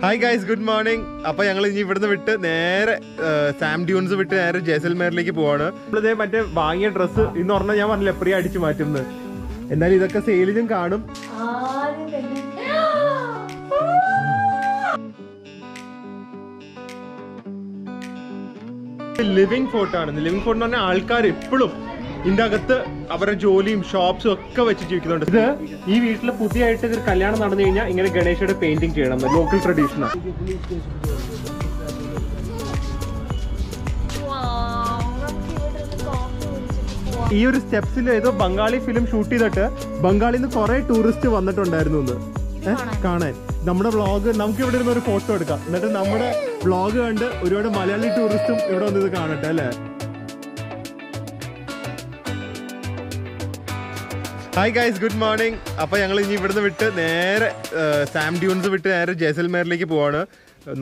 Hi guys, good morning. അപ്പോൾ ഞങ്ങൾ ഇനി ഇവിടുന്ന് വിട്ട് നേരെ സാം ഡ്യൂൺസ് വിട്ട് നേരെ ജയ്സൽമേറിലേക്ക് പോവാണ്. നമ്മളിതേ മറ്റേ വാങ്ങിയ ഡ്രസ്സ് ഇന്ന് പറഞ്ഞാൽ ഞാൻ പറഞ്ഞില്ല പ്രിയ അടിച്ചു മാറ്റുന്നത്. എന്നാലും ഇതൊക്കെ സെയിലിലും കാണും. ലിവിംഗ് ഫോർട്ട് ആണ്. ലിവിംഗ് ഫോർട്ട് എന്ന് പറഞ്ഞാൽ ആൾക്കാർ എപ്പോഴും ഇതിന്റെ അകത്ത് അവരുടെ ജോലിയും ഷോപ്സും ഒക്കെ വെച്ച് ജീവിക്കുന്നുണ്ട്. ഇത് ഈ വീട്ടിൽ പുതിയതായിട്ട് ഒരു കല്യാണം നടന്നു കഴിഞ്ഞാൽ ഇങ്ങനെ ഗണേശയുടെ പെയിന്റിങ് ചെയ്യണം, ലോക്കൽ ട്രഡീഷനാണ്. ഈ ഒരു സ്റ്റെപ്സിൽ ഏതോ ബംഗാളി ഫിലിം ഷൂട്ട് ചെയ്തിട്ട് ബംഗാളിൽ നിന്ന് കുറെ ടൂറിസ്റ്റ് വന്നിട്ടുണ്ടായിരുന്നു കാണാൻ. നമ്മുടെ വ്ളോഗ് നമുക്ക് ഇവിടെ ഇരുന്ന് ഒരു ഫോട്ടോ എടുക്കാം, എന്നിട്ട് നമ്മുടെ വ്ളോഗ് കണ്ട് ഒരുപാട് മലയാളി ടൂറിസ്റ്റും ഇവിടെ വന്നത് കാണട്ടെ അല്ലേ. Hi guys, good morning. അപ്പോൾ ഞങ്ങൾ ഇനി ഇവിടുന്ന് വിട്ട് നേരെ സാം ഡ്യൂൺസ് വിട്ട് നേരെ ജയ്സൽമേറിലേക്ക് പോവാണ്.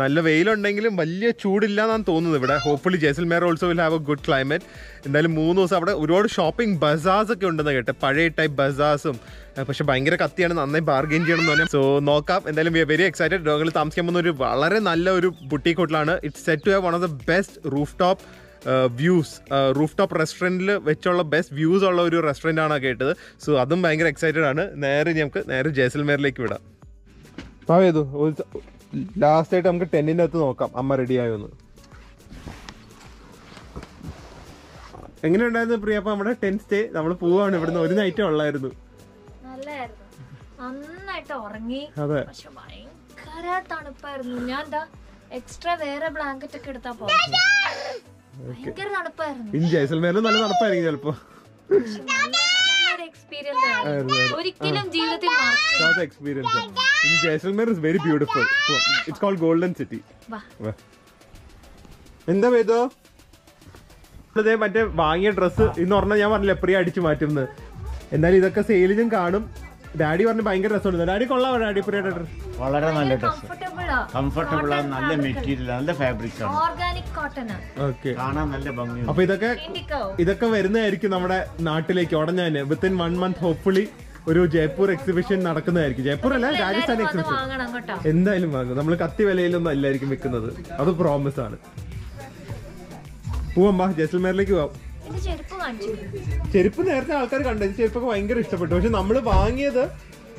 നല്ല വെയിലുണ്ടെങ്കിലും വലിയ ചൂടില്ല എന്നാണ് തോന്നുന്നത് ഇവിടെ. Hopefully Jaisalmer also will have a good climate. എന്തായാലും 3 ദിവസം അവിടെ ഒരുപാട് ഷോപ്പിംഗ് ബസാസ് ഒക്കെ ഉണ്ടെന്ന് കേട്ടെ, പഴയ ടൈപ്പ് ബസാസും. പക്ഷെ ഭയങ്കര കത്തിയാണ്, നന്നായി ബാർഗെയിൻ ചെയ്യണം എന്ന് പറഞ്ഞാൽ. സോ നോക്കാം. എന്തായാലും വി ആർ വെരി എക്സൈറ്റഡ്. ഞങ്ങൾ താമസിക്കാൻ പോകുന്ന ഒരു വളരെ നല്ല ഒരു ബുട്ടീക്ക് ഹോട്ടലാണ്. It's set to have one of the best roof top views, roof top റെസ്റ്റോറൻറ്റിൽ വെച്ചുള്ള ബെസ്റ്റ് വ്യൂസ് ഉള്ള ഒരു റെസ്റ്റോറൻ്റ് ആണ് കേട്ടത്. സോ അതും ഭയങ്കര എക്സൈറ്റഡ് ആണ്. നമുക്ക് നേരെ ജയ്സൽമേറിലേക്ക് വിടാം. ഏതു ലാസ്റ്റ് ആയിട്ട് നമുക്ക് ടെന്റിൻ്റെ അകത്ത് നോക്കാം അമ്മ റെഡി ആയോന്ന്. എങ്ങനെയുണ്ടായിരുന്നു പ്രിയ? അപ്പൊ നമ്മുടെ ടെന്റ് സ്റ്റേ നമ്മൾ പോവാണ്. ഇവിടുന്ന് ഒരു നൈറ്റേ ഉള്ളായിരുന്നു. നന്നായിട്ട് ഉറങ്ങി. അതെ, ഭയങ്കര തണുപ്പായിരുന്നു. ഞാൻ എക്സ്ട്രാ വേറെ ബ്ലാങ്കറ്റ് ഒക്കെ എടുത്താ പോകും. ഭയങ്കര തണുപ്പായിരുന്നു. ഇനി ജയ്സൽമേറിൽ നല്ല തണുപ്പായിരിക്കും ചിലപ്പോ. ഒരിക്കലും ജീവിതത്തിൽ എക്സ്പീരിയൻസ്. ഇനി Jaisalmer is very beautiful. It's called golden city. എന്താ വേദോ മറ്റേ വാങ്ങിയ ഡ്രസ്സ് ഇന്ന് പറഞ്ഞാൽ ഞാൻ പറഞ്ഞില്ല പ്രിയ അടിച്ചു മാറ്റുന്നത്. എന്നാലും ഇതൊക്കെ സെയിലിലും കാണും. ഡാഡി പറഞ്ഞ് ഭയങ്കര രസമുണ്ട്. ഡാഡി കൊള്ളാമോ? ഡാഡി പ്രിയയുടെ ഡ്രസ് വളരെ നല്ല ഡ്രസ്, കംഫർട്ടബിൾ ആണ്, നല്ല മെറ്റീരിയൽ, നല്ല ഫാബ്രിക്സ് ആണ്, ഓർഗാനിക് കോട്ടൺ ആണ്. ഓക്കെ, കാണാൻ നല്ല ഭംഗിയുണ്ട്. അപ്പൊ ഇതൊക്കെ വരുന്നതായിരിക്കും നമ്മുടെ നാട്ടിലേക്ക് ഉടനെ തന്നെ. വിത്തിൻ 1 month ഹോപ്പ്ഫുള്ളി ഒരു ജയ്പൂർ എക്സിബിഷൻ നടക്കുന്നതായിരിക്കും. ജയ്പൂർ അല്ല, രാജസ്ഥാൻ എക്സിബിഷൻ എന്തായാലും വാങ്ങും. നമ്മൾ കത്തി വിലയിലൊന്നും അല്ലായിരിക്കും വെക്കുന്നത്, അത് പ്രോമിസ് ആണ്. പോവാം, ജയ്സൽമേറിലേക്ക് പോവാം. ചെരുപ്പ് നേരത്തെ ആൾക്കാർ കണ്ടത്, ചെരുപ്പൊക്കെ ഭയങ്കര ഇഷ്ടപ്പെട്ടു. പക്ഷെ നമ്മൾ വാങ്ങിയത്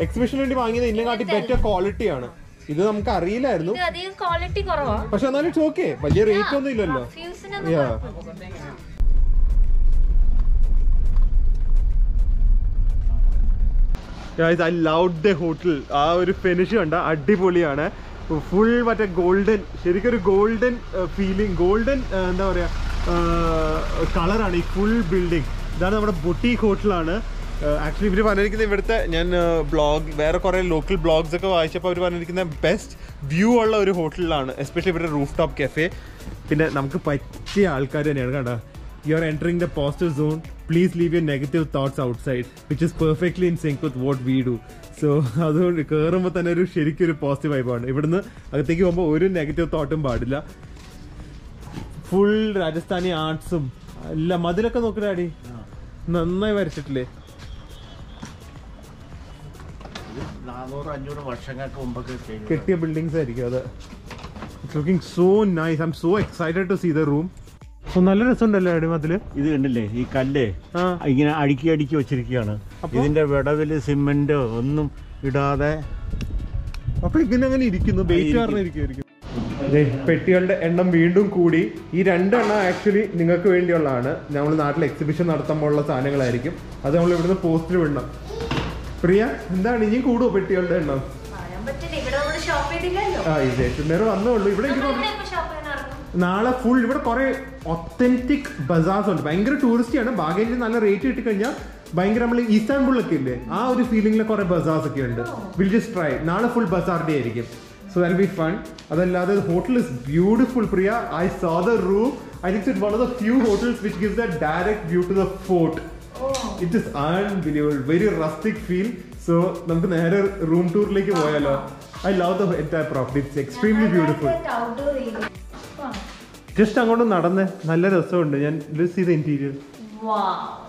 എക്സിബിഷന് വേണ്ടി വാങ്ങിയത് ഇതിനെക്കാട്ടി ബെറ്റർ ക്വാളിറ്റി ആണ്. ഇത് നമുക്ക് അറിയില്ലായിരുന്നു, പക്ഷെ എന്നാലും ഇറ്റ്സ് ഓക്കെ. വലിയ റേറ്റ് ഒന്നും ഇല്ലല്ലോ. Guys, I loved the hotel. ആ ഒരു ഫിനിഷ് കണ്ട അടിപൊളിയാണ്. ഫുൾ മറ്റേ ഗോൾഡൻ, ശരിക്കും ഒരു ഗോൾഡൻ ഫീലിംഗ്, ഗോൾഡൻ എന്താ പറയാ കളറാണ് ഈ ഫുൾ ബിൽഡിംഗ്. ഇതാണ് നമ്മുടെ ബുട്ടീക്ക് ഹോട്ടലാണ്. ആക്ച്വലി ഇവർ പറഞ്ഞിരിക്കുന്നത് ഇവിടുത്തെ, ഞാൻ വേറെ കുറേ ലോക്കൽ ബ്ലോഗ്സ് ഒക്കെ വായിച്ചപ്പോൾ അവർ പറഞ്ഞിരിക്കുന്ന ബെസ്റ്റ് വ്യൂ ഉള്ള ഒരു ഹോട്ടലിലാണ്, എസ്പെഷ്യലി ഇവരുടെ റൂഫ് ടോപ്പ് കഫേ. പിന്നെ നമുക്ക് പറ്റിയ ആൾക്കാർ തന്നെയാണ് കണ്ട. You are entering the positive zone. Please leave your negative thoughts outside, which is perfectly in sync with what we do. So അതുകൊണ്ട് കയറുമ്പോൾ തന്നെ ഒരു ശരിക്കും ഒരു പോസിറ്റീവ് വൈബാണ്. ഇവിടുന്ന് അകത്തേക്ക് പോകുമ്പോൾ ഒരു നെഗറ്റീവ് തോട്ടും പാടില്ല. ഫുൾ രാജസ്ഥാനി ആർട്സും എല്ലാം. മതിലൊക്കെ നോക്കടാടി, നന്നായി വരച്ചിട്ടില്ലേ. 400-500 വർഷങ്ങൾക്ക് മുമ്പൊക്കെ കെട്ടിയ ബിൽഡിങ്സ് ആയിരിക്കും അത്. It's looking so nice. I'm so excited to see the room. നല്ല രസമുണ്ടല്ലോ അടിമത്തില്. ഇത് കണ്ടില്ലേ, ഈ കല്ല് ഇങ്ങനെ അടുക്കി വെച്ചിരിക്കുകയാണ്. ഇതിന്റെ വിടവില് സിമെന്റ് ഒന്നും ഇടാതെ. അപ്പൊ ഇങ്ങനെ ഇരിക്കുന്നു, ബേറ്റ് കാരണം ഇരിക്കും. പെട്ടികളുടെ എണ്ണം വീണ്ടും കൂടി. ഈ 2 എണ്ണം ആക്ച്വലി നിങ്ങൾക്ക് വേണ്ടിയുള്ളതാണ്. നമ്മൾ നാട്ടിൽ എക്സിബിഷൻ നടത്തുമ്പോഴുള്ള സാധനങ്ങളായിരിക്കും. അത് നമ്മൾ ഇവിടുന്ന് പോസ്റ്റിൽ വിടണം. പ്രിയ, എന്താണ് ഇനിയും കൂടുമോ പെട്ടികളുടെ എണ്ണം? ജയ്സൽമേർ വന്നോളൂ. ഇവിടെ നാളെ ഫുൾ ഇവിടെ കുറെ ഒത്തന്റിക് ബസാസ് ഉണ്ട്. ഭയങ്കര ടൂറിസ്റ്റിയാണ്. ബാഗേജിൽ നല്ല റേറ്റ് കിട്ടിക്കഴിഞ്ഞാൽ ഭയങ്കര നമ്മൾ ഇസ്താൻബുളിലൊക്കെ ഇല്ലേ, ആ ഒരു ഫീലിംഗിലെ കുറെ ബസാസ് ഒക്കെ ഉണ്ട്. Will just try. നാളെ ഫുൾ ബസാർ ഡേ ആയിരിക്കും. So that be fun. അതല്ലാതെ hotel is beautiful Priya. I saw the room. I think it's one of the few hotels which gives the direct view to the fort. It is unbelievable, very rustic feel. So നമുക്ക് നേരെ room ടൂറിലേക്ക് പോയാലോ? I love the entire property. It's extremely beautiful. Just അങ്ങോട്ട് നടന്ന് നല്ല രസമുണ്ട്. ഞാൻ see the interior.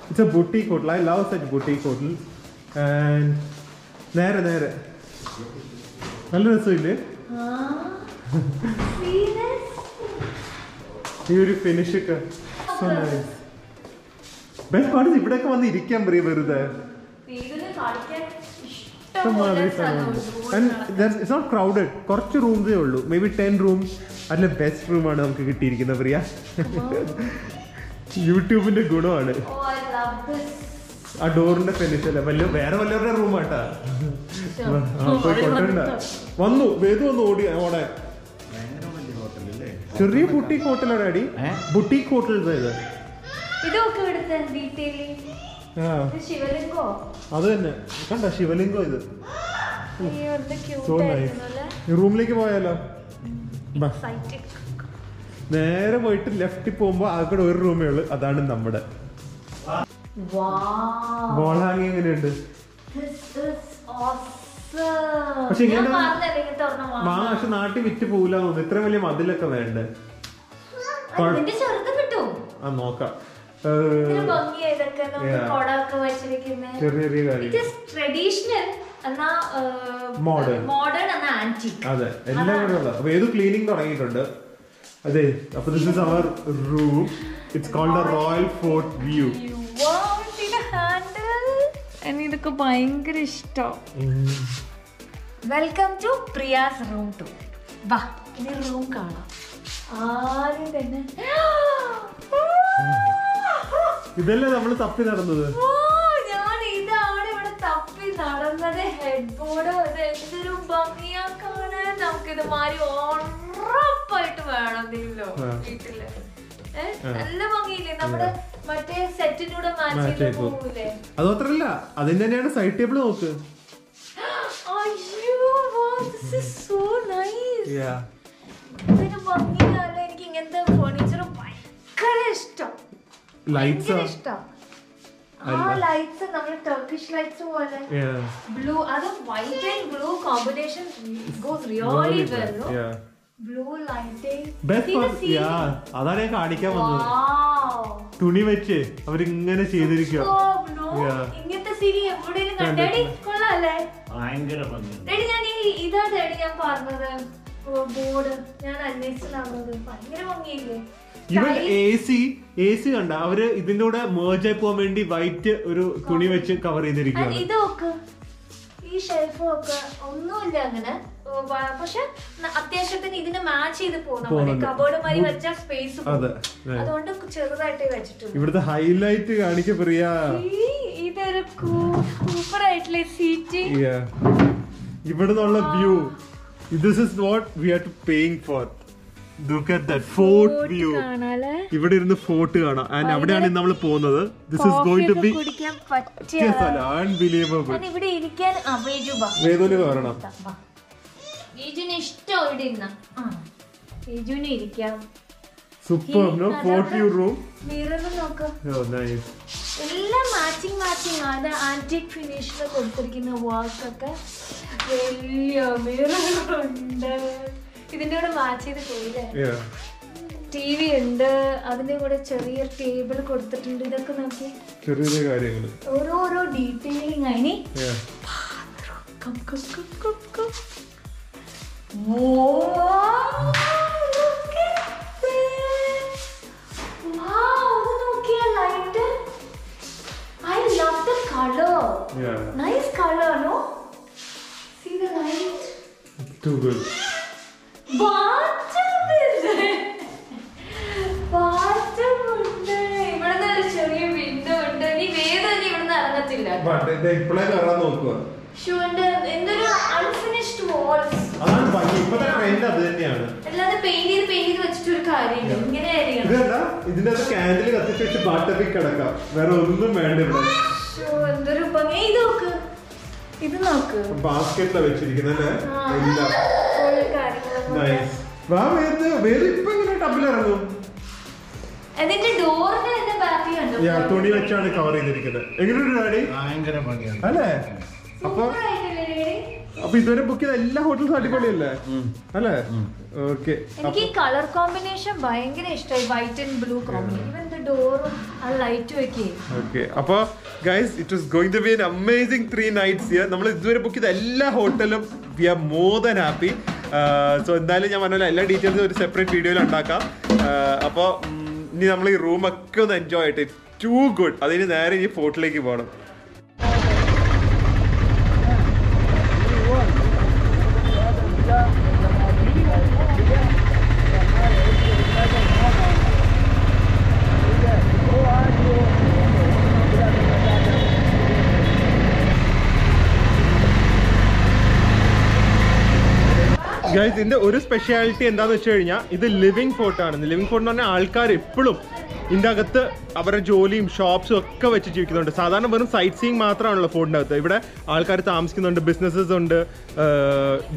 It's A boutique hotel. I love such boutique hotel. And നേരെ നല്ല രസമില്ലേ? ഈ ഒരു ഫിനിഷ് ഒക്കെ ഇവിടെയൊക്കെ വന്ന് ഇരിക്കാൻ പ്രിയ വെറുതെ. It's not crowded. കുറച്ച് റൂംസേ ഉള്ളൂ. Maybe 10 rooms. അതിലെ ബെസ്റ്റ് റൂമാണ് നമുക്ക് കിട്ടിയിരിക്കുന്നത് പ്രിയ. യൂട്യൂബിന്റെ ഗുണമാണ് ആ ഡോറിന്റെ ഫിനിഷ് അല്ല. വേറെ വല്ലവരുടെ റൂമാട്ടാ. വന്നു വേദു വന്നു ഓടാൻ. ചെറിയ ബുട്ടീക്ക് ഹോട്ടലാണ് അടി. ബുട്ടീക്ക് ഹോട്ടൽ അത് തന്നെ കണ്ട ശിവലിംഗം. ഇത് റൂമിലേക്ക് പോയാലോ? നേരെ പോയിട്ട് ലെഫ്റ്റിൽ പോകുമ്പോ ആകെ ഒരു റൂമേ ഉള്ളു. അതാണ് നമ്മുടെ വോൾ ഹാങ്ങിങ്. എങ്ങനെയുണ്ട്? പക്ഷെ ഇങ്ങനെ പക്ഷെ നാട്ടിൽ വിറ്റ് പോകില്ല തോന്നുന്നു. ഇത്ര വലിയ മതിലൊക്കെ വേണ്ടേ? ആ നോക്കാം. ചെറിയ ചെറിയ കാര്യം. അതെ എല്ലാം കൂടെ ഉള്ള. അപ്പൊ ഏത് ക്ലീനിങ് തുടങ്ങിയിട്ടുണ്ട്. അതെ. അപ്പൊ this is our room. It's called the royal fort view. ഇതൊക്കെ ഭയങ്കര ഇഷ്ടം. Welcome to Priya's room 2. വാ ഇനി റൂം കാണാം. ആദ്യം തന്നെ ഇതല്ലേ നമ്മള് തപ്പി നടന്നത്. ഞാൻ ഇതാണ് ഇവിടെ തപ്പി നടന്നത്. ഹെഡ് ബോർഡ് എന്തൊരു ഭംഗിയാ കാണാൻ. നമുക്കിത് മാറി ഉറപ്പായിട്ട് വേണം വീട്ടില്. നല്ല ഭംഗിയില്ലേ? നമ്മുടെ മറ്റേ സെറ്റിനൂടെ മാച്ച് ചെയ്ത് പോകൂലേ? അത് മാത്രല്ല അതിന് തന്നെയാണ് സൈഡ് ടേബിൾ. നോക്ക്. എനിക്ക് ഇങ്ങനത്തെ ഫർണിച്ചർ ഭയങ്കര ഇഷ്ടം. ഇഷ്ടം. ആ ലൈറ്റ്സ് നമ്മുടെ ടർക്കിഷ് ലൈറ്റ്സ് പോലെ ബ്ലൂ. അത് white and blue combination goes really well. Blue lighting. അതാണ് ഞാൻ കാണിക്കാൻ വന്നത്. തുണി വെച്ച് അവരിങ്ങനെ ചെയ്തിരിക്കുക. ഇങ്ങനത്തെ സീരി എവിടെയും കണ്ടേടി കൊള്ളാല്ലേ? ഞാൻ ഇതാ ഡാഡി ഞാൻ പറഞ്ഞത്. ബോർഡ് ഞാൻ അന്വേഷിച്ചത് ഭയങ്കര ഭംഗിയില്ലേ? ഇവൻ എ സി കണ്ട അവര് ഇതിന്റെ കൂടെ മേർജ് ആയി പോകാൻ വേണ്ടി വൈറ്റ് ഒരു തുണി വെച്ച് കവർ ചെയ്തിരിക്കുകയാണ്. ഇതൊക്കെ ഈ ഷെൽഫും ഒക്കെ ഒന്നുമില്ല അങ്ങനെ. പക്ഷെ അത്യാവശ്യത്തിന് ഇതിന് മാച്ച് ചെയ്ത് പോകുന്ന കബോർഡ് മാതിരി വെച്ച സ്പേസ്. അതുകൊണ്ട് ചെറുതായിട്ട് വെച്ചിട്ടുണ്ട്. ഇവിടുത്തെ ഹൈലൈറ്റ് കാണിക്ക പ്രിയ. ഇതൊരു സൂപ്പർ ആയിട്ടുള്ള സീറ്റ്. ഇവിടെ നിന്നുള്ള view. This is what we are paying for. Look at that fort view. ഇവിടെ ഇരുന്ന് ഫോർട്ട് കാണാം. ആൻഡ് അവിടെയാണ് നമ്മൾ പോകുന്നത്. This is going to be unbelievable. ഇവിടെ ഇരിക്കാൻ വേദോന് കാരണം ഈജുന് ഇഷ്ടം ഇവിടെ ഇരുന്ന ഈജുന് ഇരിക്കാം. Super no fort view room. Mirror നോക്ക്. Oh nice. എല്ലാം മാച്ചിങ് അത് ആന്റിക് ഫിനിഷിൽ കൊടുത്തിരിക്കുന്ന വർക്ക് ഒക്കെ. വലിയ മിററുണ്ട്. ഇതിന്റെ കൂടെ മാച്ച് ചെയ്ത് പോയില്ലേ? TV ഉണ്ട്. അതിന്റെ കൂടെ ചെറിയ ടേബിൾ കൊടുത്തിട്ടുണ്ട്. ഇതൊക്കെ നോക്കി ചെറിയ കാര്യങ്ങൾ ഓരോരോ ഡീറ്റെയിലിംഗ് ആയി. I love the color. Nice color, no? See the light? Too good. Bathtub is there. Bathtub ഉണ്ട്. ഇവിടെ ഒരു ചെറിയ വിൻഡോ ഉണ്ട്. നീ വേദന ഇവിടുന്ന് ഇറങ്ങത്തില്ല. ഇപ്പോഴേ കയറാൻ നോക്കുക. എന്തൊരു അൺഫിനിഷ്ഡ് വാൾസ്. അതാണ് ഭംഗി. ഇപ്പോഴത്തെ ട്രെൻഡ് അത് തന്നെയാണ്. അല്ലാതെ പെയിന്റ് ചെയ്ത് വെച്ചിട്ട് ഒരു കാര്യമില്ല. ഇങ്ങനെ ഇതിന്റെ ക്യാൻഡിൽ കത്തിച്ച് വെച്ച് ബാട്ടപ്പിൽ കിടക്കാം. വേറെ ഒന്നും വേണ്ട ഇവിടെ. എന്തൊരു ഭംഗി. ഇത് നോക്ക്. ഇത് നോക്ക്. ബാസ്കറ്റിലാണ് വെച്ചിരിക്കുന്നത്. അതിന്റെ ഡോറിന് തന്നെ ബാക്കി ഉണ്ട്. തുണി വെച്ചാണ് കവർ ചെയ്തിരിക്കുന്നത്. എങ്ങനെയുണ്ട് ഡാഡി? ഭയങ്കര ഭംഗിയാണ് അല്ലേ? അപ്പൊ ഇതുവരെ ബുക്ക് ചെയ്ത എല്ലാ ഹോട്ടൽസും അടിപൊളിയല്ലേ? അല്ലേ? ഓക്കെ. എനിക്ക് കളർ കോമ്പിനേഷൻ ഭയങ്കര ഇഷ്ടമായി. White and blue combination. ഡോറും ആ ലൈറ്റ് വെക്കേ. ഓക്കെ. അപ്പൊ guys it was going to be an amazing 3 nights here. നമ്മൾ ഇതുവരെ ബുക്ക് ചെയ്ത എല്ലാ ഹോട്ടലും we are more than happy. So എന്തായാലും ഞാൻ പറഞ്ഞ എല്ലാ ഡീറ്റെയിൽസും ഒരു സെപ്പറേറ്റ് വീഡിയോയിൽ ഉണ്ടാക്കാം. അപ്പോൾ ഇനി നമ്മൾ ഈ റൂമൊക്കെ ഒന്ന് എൻജോയ് ആയിട്ട് ടു ഗുഡ്. അതിന് നേരെ ഇനി ഫോർട്ടിലേക്ക് പോകണം. ഗൈസ്, ഇതിന്റെ ഒരു സ്പെഷ്യാലിറ്റി എന്താണെന്ന് വെച്ച് കഴിഞ്ഞാൽ ഇത് ലിവിങ് ഫോർട്ടാണ്. ലിവിങ് ഫോർട്ട് എന്ന് പറഞ്ഞാൽ ആൾക്കാർ എപ്പോഴും ഇതിൻ്റെ അകത്ത് അവരുടെ ജോലിയും ഷോപ്സും ഒക്കെ വെച്ച് ജീവിക്കുന്നുണ്ട്. സാധാരണ വെറും സൈറ്റ് സീയിങ് മാത്രമാണല്ലോ ഫോർട്ടിൻ്റെ അകത്ത്. ഇവിടെ ആൾക്കാർ താമസിക്കുന്നുണ്ട്, ബിസിനസ്സസ് ഉണ്ട്,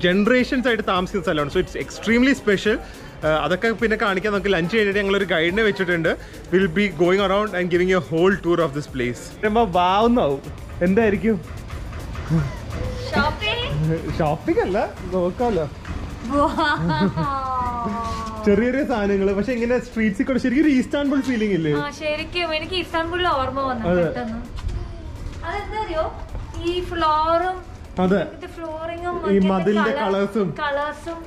ജനറേഷൻസ് ആയിട്ട് താമസിക്കുന്ന സ്ഥലമാണ്. So it's extremely special. അതൊക്കെ പിന്നെ കാണിക്കാൻ നമുക്ക് ലഞ്ച് കഴിഞ്ഞിട്ട് ഞങ്ങളൊരു ഗൈഡിനെ വെച്ചിട്ടുണ്ട്. Will be going around and giving a whole tour of this place. വാവുന്നാവും. എന്തായിരിക്കും? ഷോപ്പിംഗ് അല്ല, നോക്കാമല്ലോ ചെറിയ ചെറിയ സാധനങ്ങള്. പക്ഷെ ഇങ്ങനെ സ്ട്രീറ്റ്സിൽ കൂടെ ശരിക്കും ഒരു ഈസ്താൻബുൾ ഫീലിംഗ് ഇല്ലേ? ശരിക്കും എനിക്ക് ഈസ്താൻബുളിൽ ഓർമ്മ വന്നു. അതെന്താ ഈ ഫ്ലോറും അതെ, ഈ മതിലിന്റെ കളേഴ്സും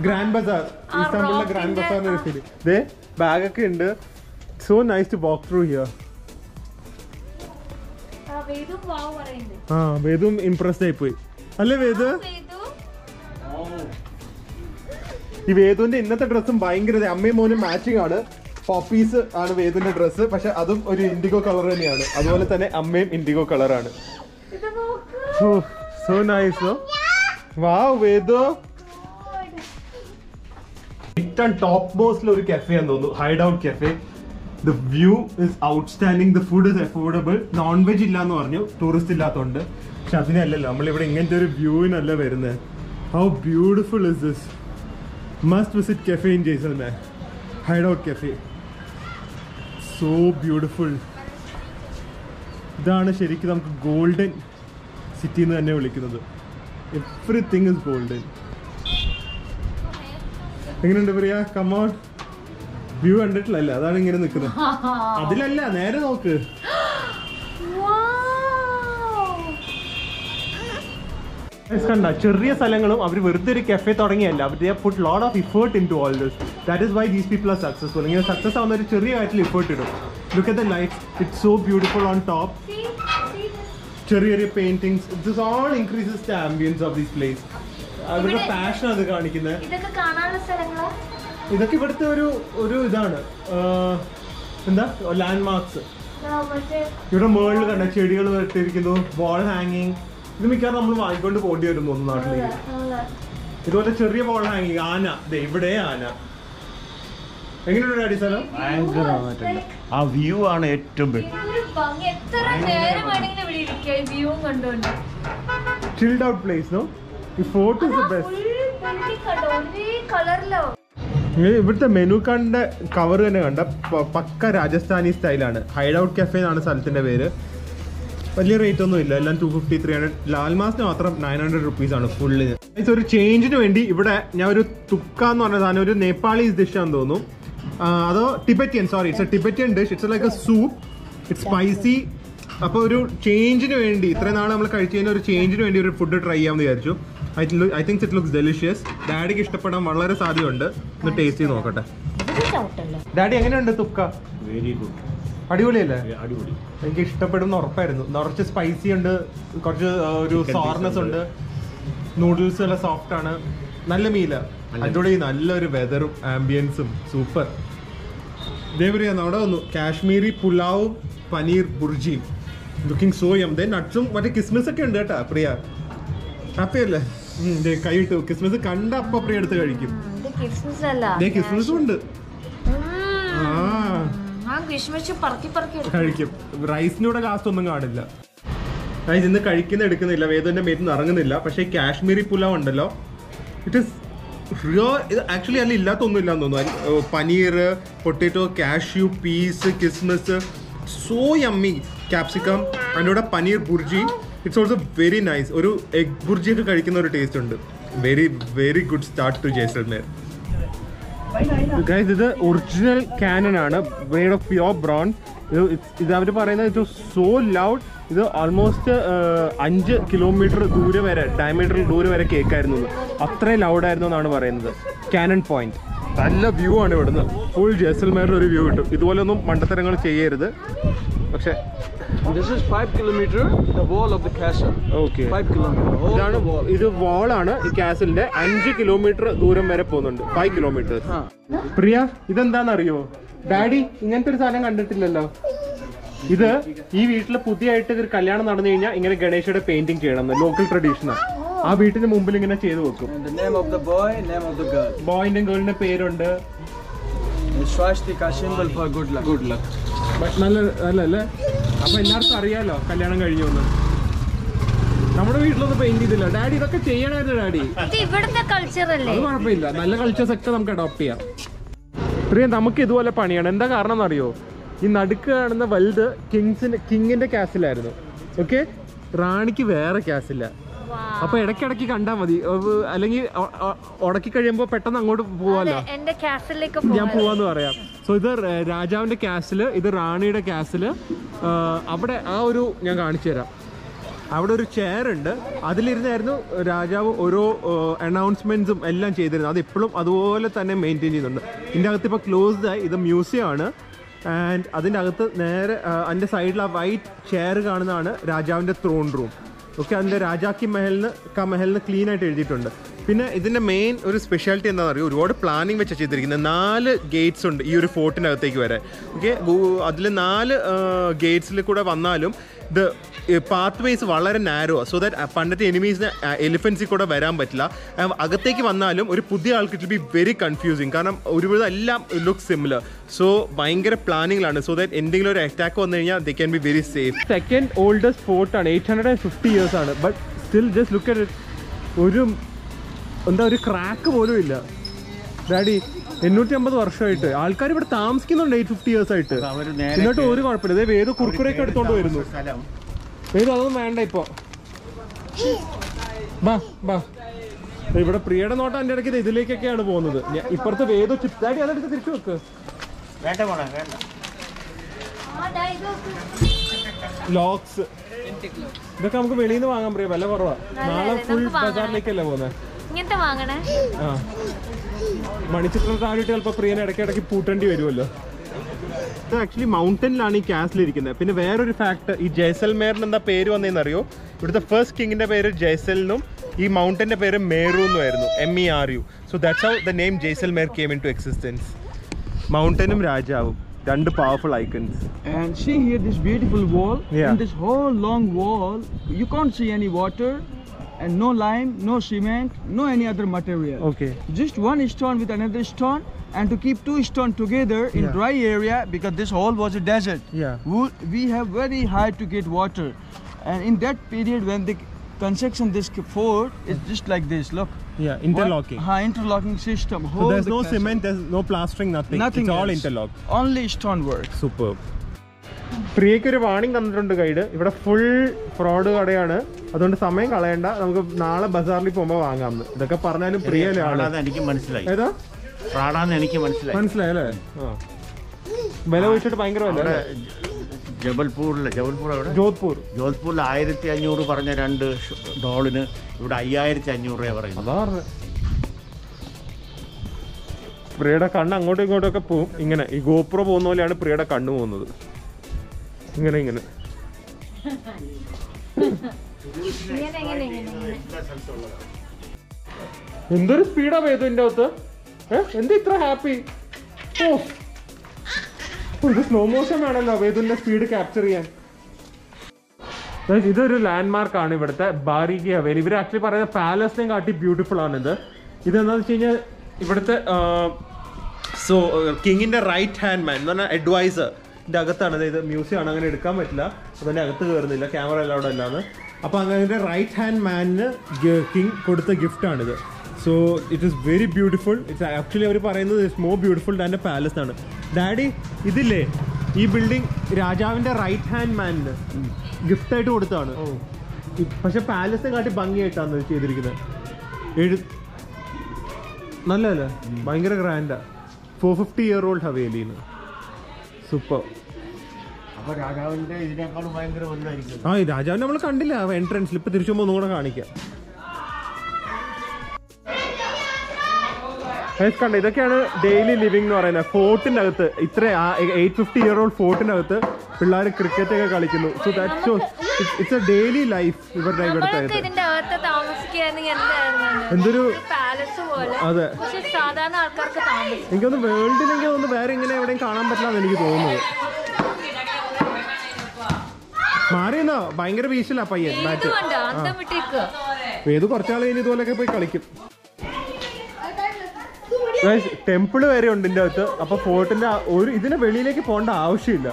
ഗ്രാൻഡ് ബസാർ, ഈസ്താൻബുളിലെ ഗ്രാൻഡ് ബസാറിന്റെ ഒരു ഫീലിംഗ്. ദേ ബാഗൊക്കെ ഉണ്ട്. So nice to walk through here. വേദും ഇംപ്രസ്ഡ് ആയി പോയി അല്ലേ വേദു? ഈ വേദുവിന്റെ ഇന്നത്തെ ഡ്രസ്സും ഭയങ്കര അമ്മയും മോനും മാച്ചിങ് ആണ്. പോപ്പീസ് ആണ് വേദുവിന്റെ ഡ്രസ്സ്, പക്ഷെ അതും ഒരു ഇൻഡിഗോ കളർ തന്നെയാണ്. അതുപോലെ തന്നെ അമ്മയും ഇൻഡിഗോ കളറാണ്. So nice. വാവ് വേദു, ഏറ്റവും ടോപ്പ് മോസ്റ്റിൽ ഒരു കഫേ എന്ന് തോന്നുന്നു, hide out cafe. The view is outstanding, the food is affordable. Non veg ഇല്ലാന്ന് പറഞ്ഞു, ടൂറിസ്റ്റ് ഇല്ലാത്തതുകൊണ്ട്. പക്ഷെ അതിനല്ലല്ലോ, നമ്മളിവിടെ ഇങ്ങനത്തെ ഒരു വ്യൂവിനല്ല വരുന്നത്. How beautiful is this. Must visit cafe in Jaisalmer. Hideout cafe. So beautiful. ഇതാണ് ശരിക്കും നമുക്ക് ഗോൾഡൻ സിറ്റി എന്ന് തന്നെ വിളിക്കുന്നത്. Everything is golden. എങ്ങനെയുണ്ട് പ്രിയ? കമോൺ. വ്യൂ കണ്ടിട്ടില്ലല്ലേ, അതാണ് ഇങ്ങനെ നിൽക്കുന്നത്. അതിലല്ല, നേരെ നോക്ക്. കണ്ട ചെറിയ സ്ഥലങ്ങളും അവർ വെറുതെ ഒരു കഫേ തുടങ്ങിയല്ല, അവർ they put lot of effort into all this. That is why these people are successful. ഇങ്ങനെ സക്സസ് ആവുന്ന ഒരു ചെറിയ കാര്യത്തിൽ എഫേർട്ട് ഇടും. Look at the lights, it's so beautiful on top. ചെറിയ ചെറിയ paintings, this all increases the ambience of this place. അവരുടെ passion അത് കാണിക്കുന്നത്. ഇതൊക്കെ ഇവിടുത്തെ ഒരു ഇതാണ്, എന്താ ലാൻഡ് മാർക്സ്. ഇവിടെ മേളിൽ കണ്ട ചെടികൾ ഇട്ടിരിക്കുന്നു, വാൾ ഹാങ്ങിങ്. ഇത് മിക്കവാറും നമ്മൾ വാങ്ങിക്കൊണ്ട് പോകേണ്ടി വരും തോന്നുന്നു നാട്ടിലേക്ക്. ഇതുപോലെ ചെറിയ വാൾ ഹാങ്ങിങ്. ആന, ഇവിടെ ആന. എങ്ങനെയുണ്ട് അടി സ്ഥലം? ആ വ്യൂ ആണ് ഏറ്റവും ചിൽഡ് ഔട്ട് പ്ലേസ്. നോ, ഈ ഫോർട്ട് ഇസ് ദ ബെസ്റ്റ്. ഇവിടുത്തെ മെനു കണ്ട കവർ തന്നെ കണ്ട പക്ക രാജസ്ഥാനി സ്റ്റൈലാണ്. ഹൈഡ് ഔട്ട് കഫേ എന്നാണ് സ്ഥലത്തിന്റെ പേര്. വലിയ റേറ്റ് ഒന്നും ഇല്ല, എല്ലാം 250, 300. ലാൽമാസിന് മാത്രം 900 rupees ആണ് ഫുള്ളിന്. ഒരു ചേഞ്ചിന് വേണ്ടി ഇവിടെ ഞാൻ ഒരു തുക്ക എന്ന് പറഞ്ഞ സാധനം, ഒരു നേപ്പാളീസ് ഡിഷ് ആണെന്ന് തോന്നുന്നു. അതോ Tibetan, sorry, it's A Tibetan dish. It's like A soup, it's spicy. അപ്പോൾ ഒരു ചേഞ്ചിന് വേണ്ടി, ഇത്രയും നാൾ നമ്മൾ കഴിച്ചതിന് ഒരു ചേഞ്ചിന് വേണ്ടി ഒരു ഫുഡ് ട്രൈ ചെയ്യാമെന്ന് വിചാരിച്ചു. I think it looks delicious. ഡാഡിക്ക് ഇഷ്ടപ്പെടാൻ വളരെ സാധ്യതയുണ്ട്. ഒന്ന് ടേസ്റ്റ് ചെയ്ത് നോക്കട്ടെ. ഡാഡി എങ്ങനെയുണ്ട് തുക്ക? Very good. അടിപൊളിയല്ലേ? അടിപൊളി. എനിക്ക് ഇഷ്ടപ്പെടുന്ന ഉറപ്പായിരുന്നു. കുറച്ച് സ്പൈസി ഉണ്ട്, കുറച്ച് ഒരു സോർനെസ് ഉണ്ട്, നൂഡിൽസ് നല്ല സോഫ്റ്റ് ആണ്, നല്ല മീല. അതിലൂടെ ഈ നല്ലൊരു വെതറും ആംബിയൻസും സൂപ്പർ. ഇതേപോലെ അവിടെ വന്നു കാശ്മീരി പുലാവും പനീർ ബുർജിയും. ലുക്കിംഗ് സോ യം. നട്ട്സും മറ്റേ കിസ്മിസ് ഒക്കെ ഉണ്ട് കേട്ടാ പ്രിയ. ഹാപ്പി അല്ലേ? കൈയിട്ട് കിസ്മിസ് കണ്ട അപ്പൊ പ്രിയ എടുത്ത് കഴിക്കും. കിസ്മിസും ഉണ്ട്. കഴിക്കും. റൈസിനൂടെ ലാസ്റ്റ് ഒന്നും കാണില്ല. റൈസ് ഇന്ന് എടുക്കുന്നില്ല, വേദന്റെ മേത്ത് ഇറങ്ങുന്നില്ല. പക്ഷേ കാശ്മീരി പുലാവ് ഉണ്ടല്ലോ, ഇറ്റ് ഇസ് ഇത് ആക്ച്വലി അതിൽ ഇല്ലാത്തൊന്നും ഇല്ലാന്ന് തോന്നുന്നു. പനീർ, പൊട്ടറ്റോ, കാഷ്യൂ, പീസ്, കിസ്മിസ്, സോ യമ്മി. ക്യാപ്സിക്കം, അതിൻ്റെ കൂടെ paneer bhurji. It's also very nice. ഒരു എഗ് ബുർജി ഒക്കെ കഴിക്കുന്ന ഒരു ടേസ്റ്റ് ഉണ്ട്. Very very good start to Jaisalmer. Guys, ഇത് ഒറിജിനൽ കാനൺ ആണ്, മെയ്ഡ് ഓഫ് പ്യുവർ ബ്രോൺസ്. ഇത് അവർ പറയുന്നത് ഇറ്റ് വാസ് സോ ലൗഡ് ഇത് ഓൾമോസ്റ്റ് 5 കിലോമീറ്റർ ദൂരെ വരെ ഡയമീറ്റർ ദൂരെ വരെ കേൾക്കായിരുന്നു. അത്രയും ലൗഡായിരുന്നു എന്നാണ് പറയുന്നത്. കാനൺ പോയിന്റ് നല്ല വ്യൂ ആണ് ഇവിടുന്ന്. ഫുൾ ജയ്സൽമേറിൽ ഒരു വ്യൂ കിട്ടും. ഇതുപോലൊന്നും മണ്ടത്തരങ്ങൾ ചെയ്യരുത്. പക്ഷേ This is 5 kilometer, the wall of the castle. Okay, 5 kilometer. ഇതാണ് ഇത് വാളാണ് ഈ കാസലിന്റെ. 5 കിലോമീറ്റർ ദൂരം വരെ പോകുന്നുണ്ട്. 5 കിലോമീറ്റർ. പ്രിയ, ഇതെന്താണെന്നറിയോ? ഡാഡി ഇങ്ങനത്തെ ഒരു സാധനം കണ്ടിട്ടില്ലല്ലോ. ഇത് ഈ വീട്ടിൽ പുതിയതായിട്ട് ഒരു കല്യാണം നടന്നു കഴിഞ്ഞാൽ ഇങ്ങനെ ഗണേശയുടെ പെയിന്റിങ് ചെയ്യണം. ലോക്കൽ ട്രഡീഷനാണ്. ആ വീട്ടിന് മുമ്പിൽ ഇങ്ങനെ ചെയ്തു വെക്കും. And the name of the boy, name of the girl. ബോയിന്റെ ഗേളിന്റെ പേരുണ്ട്. Swastika symbol for good luck. Good luck. നല്ലല്ലേ? അപ്പൊ എല്ലാവർക്കും അറിയാലോ കല്യാണം കഴിഞ്ഞോന്ന്. നമ്മുടെ വീട്ടിലൊന്നും പെയിന്റ് ചെയ്തില്ല. ഡാഡി ഇതൊക്കെ ചെയ്യണമായിരുന്നു. ഡാഡി ഇവിടുത്തെ കൾച്ചർ അല്ലേ? അത് കുഴപ്പമില്ല. നല്ല കൾച്ചേഴ്സ് ഒക്കെ നമുക്ക് അഡോപ്റ്റ് ചെയ്യാം. പ്രിയ, നമുക്ക് ഇതുപോലെ പണിയാണ്. എന്താ കാരണം എന്നറിയോ? ഈ നടുക്ക് കാണുന്ന വലുത് കിങ്ങിന്റെ കാസിലായിരുന്നു. ഓക്കെ, റാണിക്ക് വേറെ കാസില്ല. അപ്പൊ ഇടയ്ക്കിടയ്ക്ക് കണ്ടാ മതി. അല്ലെങ്കിൽ ഉടക്കി കഴിയുമ്പോ പെട്ടെന്ന് അങ്ങോട്ട് പോവാലോ. ഞാൻ പോവാന്ന് പറയാം. സോ ഇത് രാജാവിന്റെ കാസില്, ഇത് റാണിയുടെ കാസില്. അവിടെ ആ ഒരു ഞാൻ കാണിച്ചു തരാം. അവിടെ ഒരു ചെയർ ഉണ്ട്. അതിലിരുന്നായിരുന്നു രാജാവ് ഓരോ അനൗൺസ്മെന്റ്സും എല്ലാം ചെയ്തിരുന്നത്. അത് ഇപ്പോഴും അതുപോലെ തന്നെ മെയിൻറ്റെയിൻ ചെയ്യുന്നുണ്ട്. ഇതിൻ്റെ അകത്ത് ഇപ്പോൾ ക്ലോസ്ഡ് ആയി. ഇത് മ്യൂസിയം ആണ്. ആൻഡ് അതിൻ്റെ അകത്ത് നേരെ അതിൻ്റെ സൈഡിൽ ആ വൈറ്റ് ചെയർ കാണുന്നതാണ് രാജാവിൻ്റെ ത്രോൺ റൂം. ഓക്കെ, അതിൻ്റെ രാജാക്കി മെഹലിന് ക്ലീൻ ആയിട്ട് എഴുതിയിട്ടുണ്ട്. പിന്നെ ഇതിൻ്റെ മെയിൻ ഒരു സ്പെഷ്യാലിറ്റി എന്താണെന്ന് അറിയോ? ഒരുപാട് പ്ലാനിങ് വെച്ച് ചെയ്തിരിക്കുന്നത്. 4 ഗേറ്റ്സ് ഉണ്ട് ഈ ഒരു ഫോർട്ടിനകത്തേക്ക് വരാൻ. ഓക്കെ, അതിൽ 4 ഗേറ്റ്സിൽ കൂടെ വന്നാലും ഇത് പാത്ത് വേസ് വളരെ നാരോ, സോ ദാറ്റ് പണ്ടത്തെ എനിമീസിന് എലിഫൻസിൽ കൂടെ വരാൻ പറ്റില്ല. അകത്തേക്ക് വന്നാലും ഒരു പുതിയ ആൾക്ക് ഇറ്റ് ബി വെരി കൺഫ്യൂസിങ്. കാരണം ഒരുവിധം എല്ലാം ലുക്ക് സിമിലർ. സോ ഭയങ്കര പ്ലാനിങ്ങിലാണ്. സോ ദാറ്റ് എന്തെങ്കിലും ഒരു അറ്റാക്ക് വന്നു കഴിഞ്ഞാൽ they can be very safe. Second oldest ഫോർട്ടാണ്. 850 years ആണ്. But still just look at it. ഒരു ക്രാക്ക് പോലും ഇല്ല. ഡാഡി 850 വർഷമായിട്ട് ആൾക്കാർ ഇവിടെ താമസിക്കുന്നുണ്ട്. 850 years ആയിട്ട്. എന്നിട്ട് ഒരു കുഴപ്പമില്ല. ഏത് കുർക്കുറയൊക്കെ എടുത്തോണ്ട് വരുന്നു. ഏത് അതൊന്നും വേണ്ട ഇപ്പൊ. ഇവിടെ പ്രിയയുടെ നോട്ടം എൻ്റെ ഇടയ്ക്ക് ഇതിലേക്കൊക്കെയാണ് പോകുന്നത്. ഇപ്പുറത്ത് വേദോ ചിപ്പ്. ഡാഡി അതെടുത്ത് തിരിച്ചു വെക്ക്. ലോക്സ് ഇതൊക്കെ നമുക്ക് വെളിയിൽ നിന്ന് വാങ്ങാൻ പ്രിയ. വില കുറവാ. നാളെ ഫുൾ ബജാറിലേക്കല്ലേ പോകുന്നത്. ആ, മണിച്ചിത്ര താഴെയിട്ട് ചിലപ്പോൾ പ്രിയനെ ഇടയ്ക്കിടയ്ക്ക് പൂട്ടേണ്ടി വരുമല്ലോ. ഇത് ആക്ച്വലി മൗണ്ടനിലാണ് ഈ കാസിലിരിക്കുന്നത്. പിന്നെ വേറൊരു ഫാക്ട്, ഈ ജയ്സൽമേറിന് എന്താ പേര് വന്നതെന്നറിയോ? ഇവിടുത്തെ ഫസ്റ്റ് കിങ്ങിന്റെ പേര് ജയ്സലിനും ഈ മൗണ്ടന്റെ പേര് മേറു എന്നുമായിരുന്നു. MERU. So that's how the name Jaisalmer came into existence. മൗണ്ടനും രാജാവും രണ്ട് powerful icons. And see here this beautiful wall. Yeah. In this whole long wall, you can't see any water and no lime, no cement, no any other material. Okay. Just one stone with another stone, and to keep 2 stones together in Yeah. dry area, because this whole was a desert. Yeah. We have very hard to get water, and in that period when the construction this fort is just like this. Look. Yeah, interlocking. Interlocking system. So there's no cement, there's no plastering, nothing. Nothing. It's all else. interlocked. Only stone work. Superb. പ്രിയക്ക് ഒരു warning തന്നിട്ടുണ്ട് guide. ഇവിടെ full fraud കടയാണ്. അതുകൊണ്ട് സമയം കളയണ്ട, നമുക്ക് നാളെ ബസാറിൽ പോകുമ്പോൾ വാങ്ങാമെന്ന്. ഇതൊക്കെ പറഞ്ഞാലും പ്രിയല്ലേ ആള്. എനിക്ക് മനസ്സിലായി. ഏതാ ഫ്രോഡാന്ന് എനിക്ക് മനസ്സിലായി അല്ലേ? ആ, വില വെച്ചിട്ട് ഭയങ്കര വില. ജബൽപൂർ അവിടെ ജോധ്പൂർ. ജോധ്പൂരിൽ 1500 പറഞ്ഞ 2 ഡോളിന് ഇവിടെ 5500 രൂപ പറയുന്നു. അതാ പറഞ്ഞത്. പ്രിയയുടെ കണ്ണ് അങ്ങോട്ടും ഇങ്ങോട്ടും ഒക്കെ പോവും. ഇങ്ങനെ ഈ ഗോപ്രോ പോകുന്ന പോലെയാണ് പ്രിയയുടെ കണ്ണ് പോകുന്നത്. ഇങ്ങനെ എന്തൊരു സ്പീഡാ വേദു ഇതിന്റെ അകത്ത്. എന്താ ഇത്ര ഹാപ്പി? ഇത് സ്ലോ മോഷൻ വേണമല്ലോ വേദുവിന്റെ സ്പീഡ് ക്യാപ്ചർ ചെയ്യാൻ. ഇതൊരു ലാൻഡ് മാർക്കാണ് ഇവിടുത്തെ ബാരിഗി ഹവേലി. ഇവർ ആക്ച്വലി പറയുന്ന പാലസിനെയും കാട്ടി ബ്യൂട്ടിഫുൾ ആണിത്. ഇതെന്താന്ന് വെച്ച് കഴിഞ്ഞാൽ ഇവിടുത്തെ കിങ്ങിന്റെ റൈറ്റ് ഹാൻഡ് മാൻ എന്ന് പറഞ്ഞാൽ അഡ്വൈസർ ഇതിൻ്റെ അകത്താണ്. ഇത് മ്യൂസിയം ആണ്, അങ്ങനെ എടുക്കാൻ പറ്റില്ല. അതിൻ്റെ അകത്ത് കയറുന്നില്ല, ക്യാമറ എല്ലാവിടെ അല്ലാന്ന്. അപ്പോൾ അങ്ങനെ റൈറ്റ് ഹാൻഡ് മാനിന് കിങ് കൊടുത്ത ഗിഫ്റ്റാണിത്. So it is very beautiful. It's actually അവർ പറയുന്നത് it's more beautiful than a palace ആണ്. ഡാഡി ഇതില്ലേ ഈ ബിൽഡിംഗ് രാജാവിൻ്റെ റൈറ്റ് ഹാൻഡ് മാനിന് ഗിഫ്റ്റായിട്ട് കൊടുത്താണ്. പക്ഷെ പാലസിനെ കാട്ടി ഭംഗിയായിട്ടാണ് ചെയ്തിരിക്കുന്നത്. നല്ലതല്ലേ? ഭയങ്കര ഗ്രാൻഡാ. 450-year-old ഹവേലിന്ന്. സൂപ്പർ. അപ്പൊ രാജാവിന്റെ ഇതിനേക്കാളും ഭയങ്കര വലുതായിരിക്കും. ആ രാജാവിനെ നമ്മൾ കണ്ടില്ല എൻട്രൻസിൽ. ഇപ്പൊ തിരിച്ചു ഒന്നും കൂടെ കാണിക്കാം. കണ്ട ഇതൊക്കെയാണ് ഡെയിലി ലിവിംഗ് എന്ന് പറയുന്നത്. ഫോർട്ടിന്റെ അകത്ത് ഇത്ര 850-year-old ഫോർട്ടിനകത്ത് പിള്ളേർ ക്രിക്കറ്റ് ഒക്കെ കളിക്കുന്നു. So that shows it's A daily life ഇവരുടെ ഇവിടുത്തെ. എന്തൊരു അതെ, എനിക്കൊന്ന് വേൾഡിലെങ്കിൽ ഒന്ന് വേറെ ഇങ്ങനെ എവിടെയും കാണാൻ പറ്റില്ലെന്ന് എനിക്ക് തോന്നുന്നത്. മാറിയെന്നോ ഭയങ്കര വീശില്ല പയ്യൻ ബാറ്റ്. ഏത് കുറച്ചാൾ കഴിഞ്ഞ് ഇതുപോലൊക്കെ പോയി കളിക്കും. ടെമ്പിള് വരെ ഉണ്ട് ഇതിന്റെ അകത്ത്. അപ്പൊ ഫോർട്ടിന്റെ ഒരു ഇതിന് വെളിയിലേക്ക് പോകേണ്ട ആവശ്യമില്ല.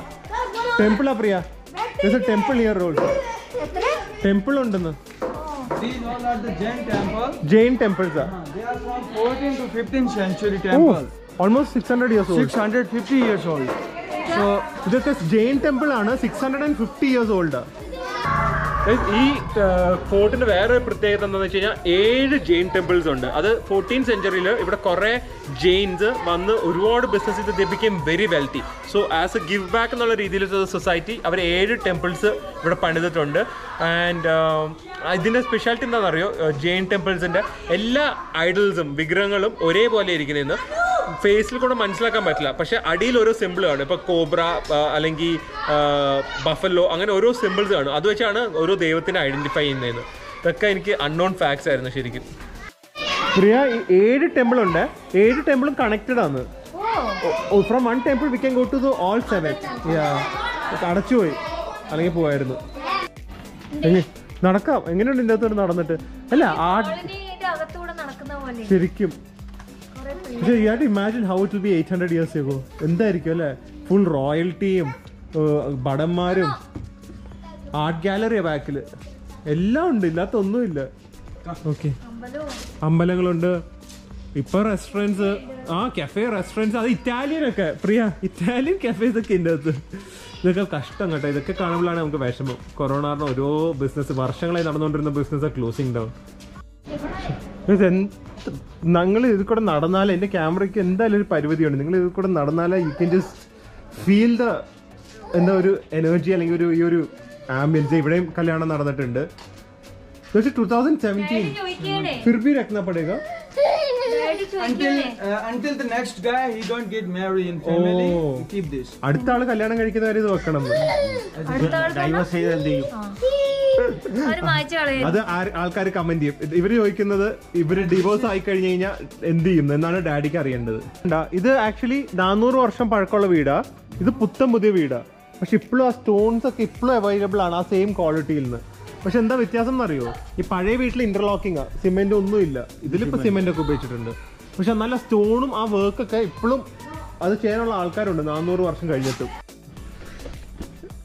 ടെമ്പിളാ പ്രിയ, ടെമ്പിൾ ഹിയർ ഓൾസോ. ടെമ്പിൾ ഉണ്ടെന്ന്. Jain temples are. They are from 14th to 15th century temples. Almost 600 years old. 650 years old. So ഇതൊക്കെ ജെയിൻ ടെമ്പിൾ ആണ്. 650 years old. ഈ ഫോർട്ടിന്റെ വേറെ പ്രത്യേകത എന്താണെന്ന് വെച്ച് കഴിഞ്ഞാൽ 7 ജെയിൻ ടെമ്പിൾസ് ഉണ്ട്. അത് 14th century ഇവിടെ കുറെ ജെയിൻസ് വന്ന് ഒരുപാട് ബിസിനസ് ചെയ്ത് they became very wealthy. So as a give back എന്നുള്ള രീതിയിൽ സൊസൈറ്റി അവർ 7 ടെമ്പിൾസ് ഇവിടെ പണിതിട്ടുണ്ട്. ആൻഡ് ഇതിന്റെ സ്പെഷ്യാലിറ്റി എന്താണെന്നറിയോ? ജെയിൻ ടെമ്പിൾസിന്റെ എല്ലാ ഐഡൽസും വിഗ്രഹങ്ങളും ഒരേപോലെ ഇരിക്കുന്നതെന്ന് ഫേസിൽ കൂടെ മനസ്സിലാക്കാൻ പറ്റില്ല. പക്ഷെ അടിയിൽ ഓരോ സിമ്പിൾ കാണും. ഇപ്പൊ കോബ്ര അല്ലെങ്കിൽ ബഫല്ലോ, അങ്ങനെ ഓരോ സിമ്പിൾസ് കാണും. അത് വെച്ചാണ് ഓരോ ദൈവത്തിനെ ഐഡന്റിഫൈ ചെയ്യുന്നതെന്ന്. ഇതൊക്കെ എനിക്ക് അൺനോൺ ഫാക്ട്സ് ആയിരുന്നു ശരിക്കും. പ്രിയ, 7 ടെമ്പിൾ ഉണ്ട്. 7 ടെമ്പിളും കണക്റ്റഡ് ആണ്. From 1 temple we can go to all 7. അടച്ചുപോയി, അല്ലെങ്കിൽ പോവായിരുന്നു. നടക്കാം. എങ്ങനെയുണ്ട് ഇതിൻ്റെ അകത്തോട് നടന്നിട്ട്? അല്ല ശരിക്കും. പക്ഷേ you have to imagine how it will be 800 years ago. എന്തായിരിക്കും അല്ലേ? ഫുൾ റോയൽറ്റിയും ഭടന്മാരും ആർട്ട് ഗാലറിയാ ബാക്കിൽ. എല്ലാം ഉണ്ട്, ഇല്ലാത്ത ഒന്നുമില്ല. ഓക്കെ, അമ്പലങ്ങളുണ്ട്. ഇപ്പൊ റെസ്റ്റോറൻറ്റ്സ്, കഫേ റെസ്റ്റോറൻറ്റ്സ്, അത് ഇറ്റാലിയനൊക്കെ. പ്രിയ, ഇറ്റാലിയൻ കഫേസ് ഒക്കെ ഇതിൻ്റെ അകത്ത്. ഇതൊക്കെ കഷ്ടം കേട്ടോ. ഇതൊക്കെ കാണുമ്പോഴാണ് നമുക്ക് വിഷമം. കൊറോണ കാരണം ഓരോ ബിസിനസ്, വർഷങ്ങളായി നടന്നുകൊണ്ടിരുന്ന ബിസിനസ് ക്ലോസിങ് ഡൗൺ. നിങ്ങൾ ഇതിൽ കൂടെ നടന്നാലേ, എൻ്റെ ക്യാമറയ്ക്ക് എന്തായാലും ഒരു പരിമിതിയുണ്ട്. നിങ്ങൾ ഇതിൽ കൂടെ നടന്നാലേ you can just feel the എന്താ ഒരു എനർജി, അല്ലെങ്കിൽ ഈ ഒരു ആംബിയൻസ്. ഇവിടെയും കല്യാണം നടന്നിട്ടുണ്ട്. 2017 फिर भी रखना पड़ेगा until the next guy he don't get married in family. Keep this. അടുത്ത ആള് കല്യാണം കഴിക്കുന്ന കാര്യം വെക്കണം. അത് ആൾക്കാർ കമന്റ് ചെയ്യും. ഇവര് ചോദിക്കുന്നത് ഇവര് ഡിവോഴ്സ് ആയി കഴിഞ്ഞു കഴിഞ്ഞാൽ എന്ത് ചെയ്യും എന്നാണ് ഡാഡിക്ക് അറിയേണ്ടത്. ഇത് ആക്ച്വലി 400 വർഷം പഴക്കമുള്ള വീടാ. ഇത് പുത്തൻ പുതിയ വീടാ. പക്ഷെ ഇപ്പോഴും ആ സ്റ്റോൺസ് ഒക്കെ ഇപ്പോഴും അവൈലബിൾ ആണ്, ആ സെയിം ക്വാളിറ്റിയിൽ നിന്ന്. പക്ഷെ എന്താ വ്യത്യാസം എന്നറിയോ? ഈ പഴയ വീട്ടിൽ ഇന്റർലോക്കിംഗ്, സിമെന്റ് ഒന്നും ഇല്ല. ഇതിലിപ്പോ സിമെന്റ് ഒക്കെ ഉപയോഗിച്ചിട്ടുണ്ട്. പക്ഷെ നല്ല സ്റ്റോണും ആ വർക്കൊക്കെ ഇപ്പോഴും അത് ചെയ്യാനുള്ള ആൾക്കാരുണ്ട് 400 വർഷം കഴിഞ്ഞിട്ടും.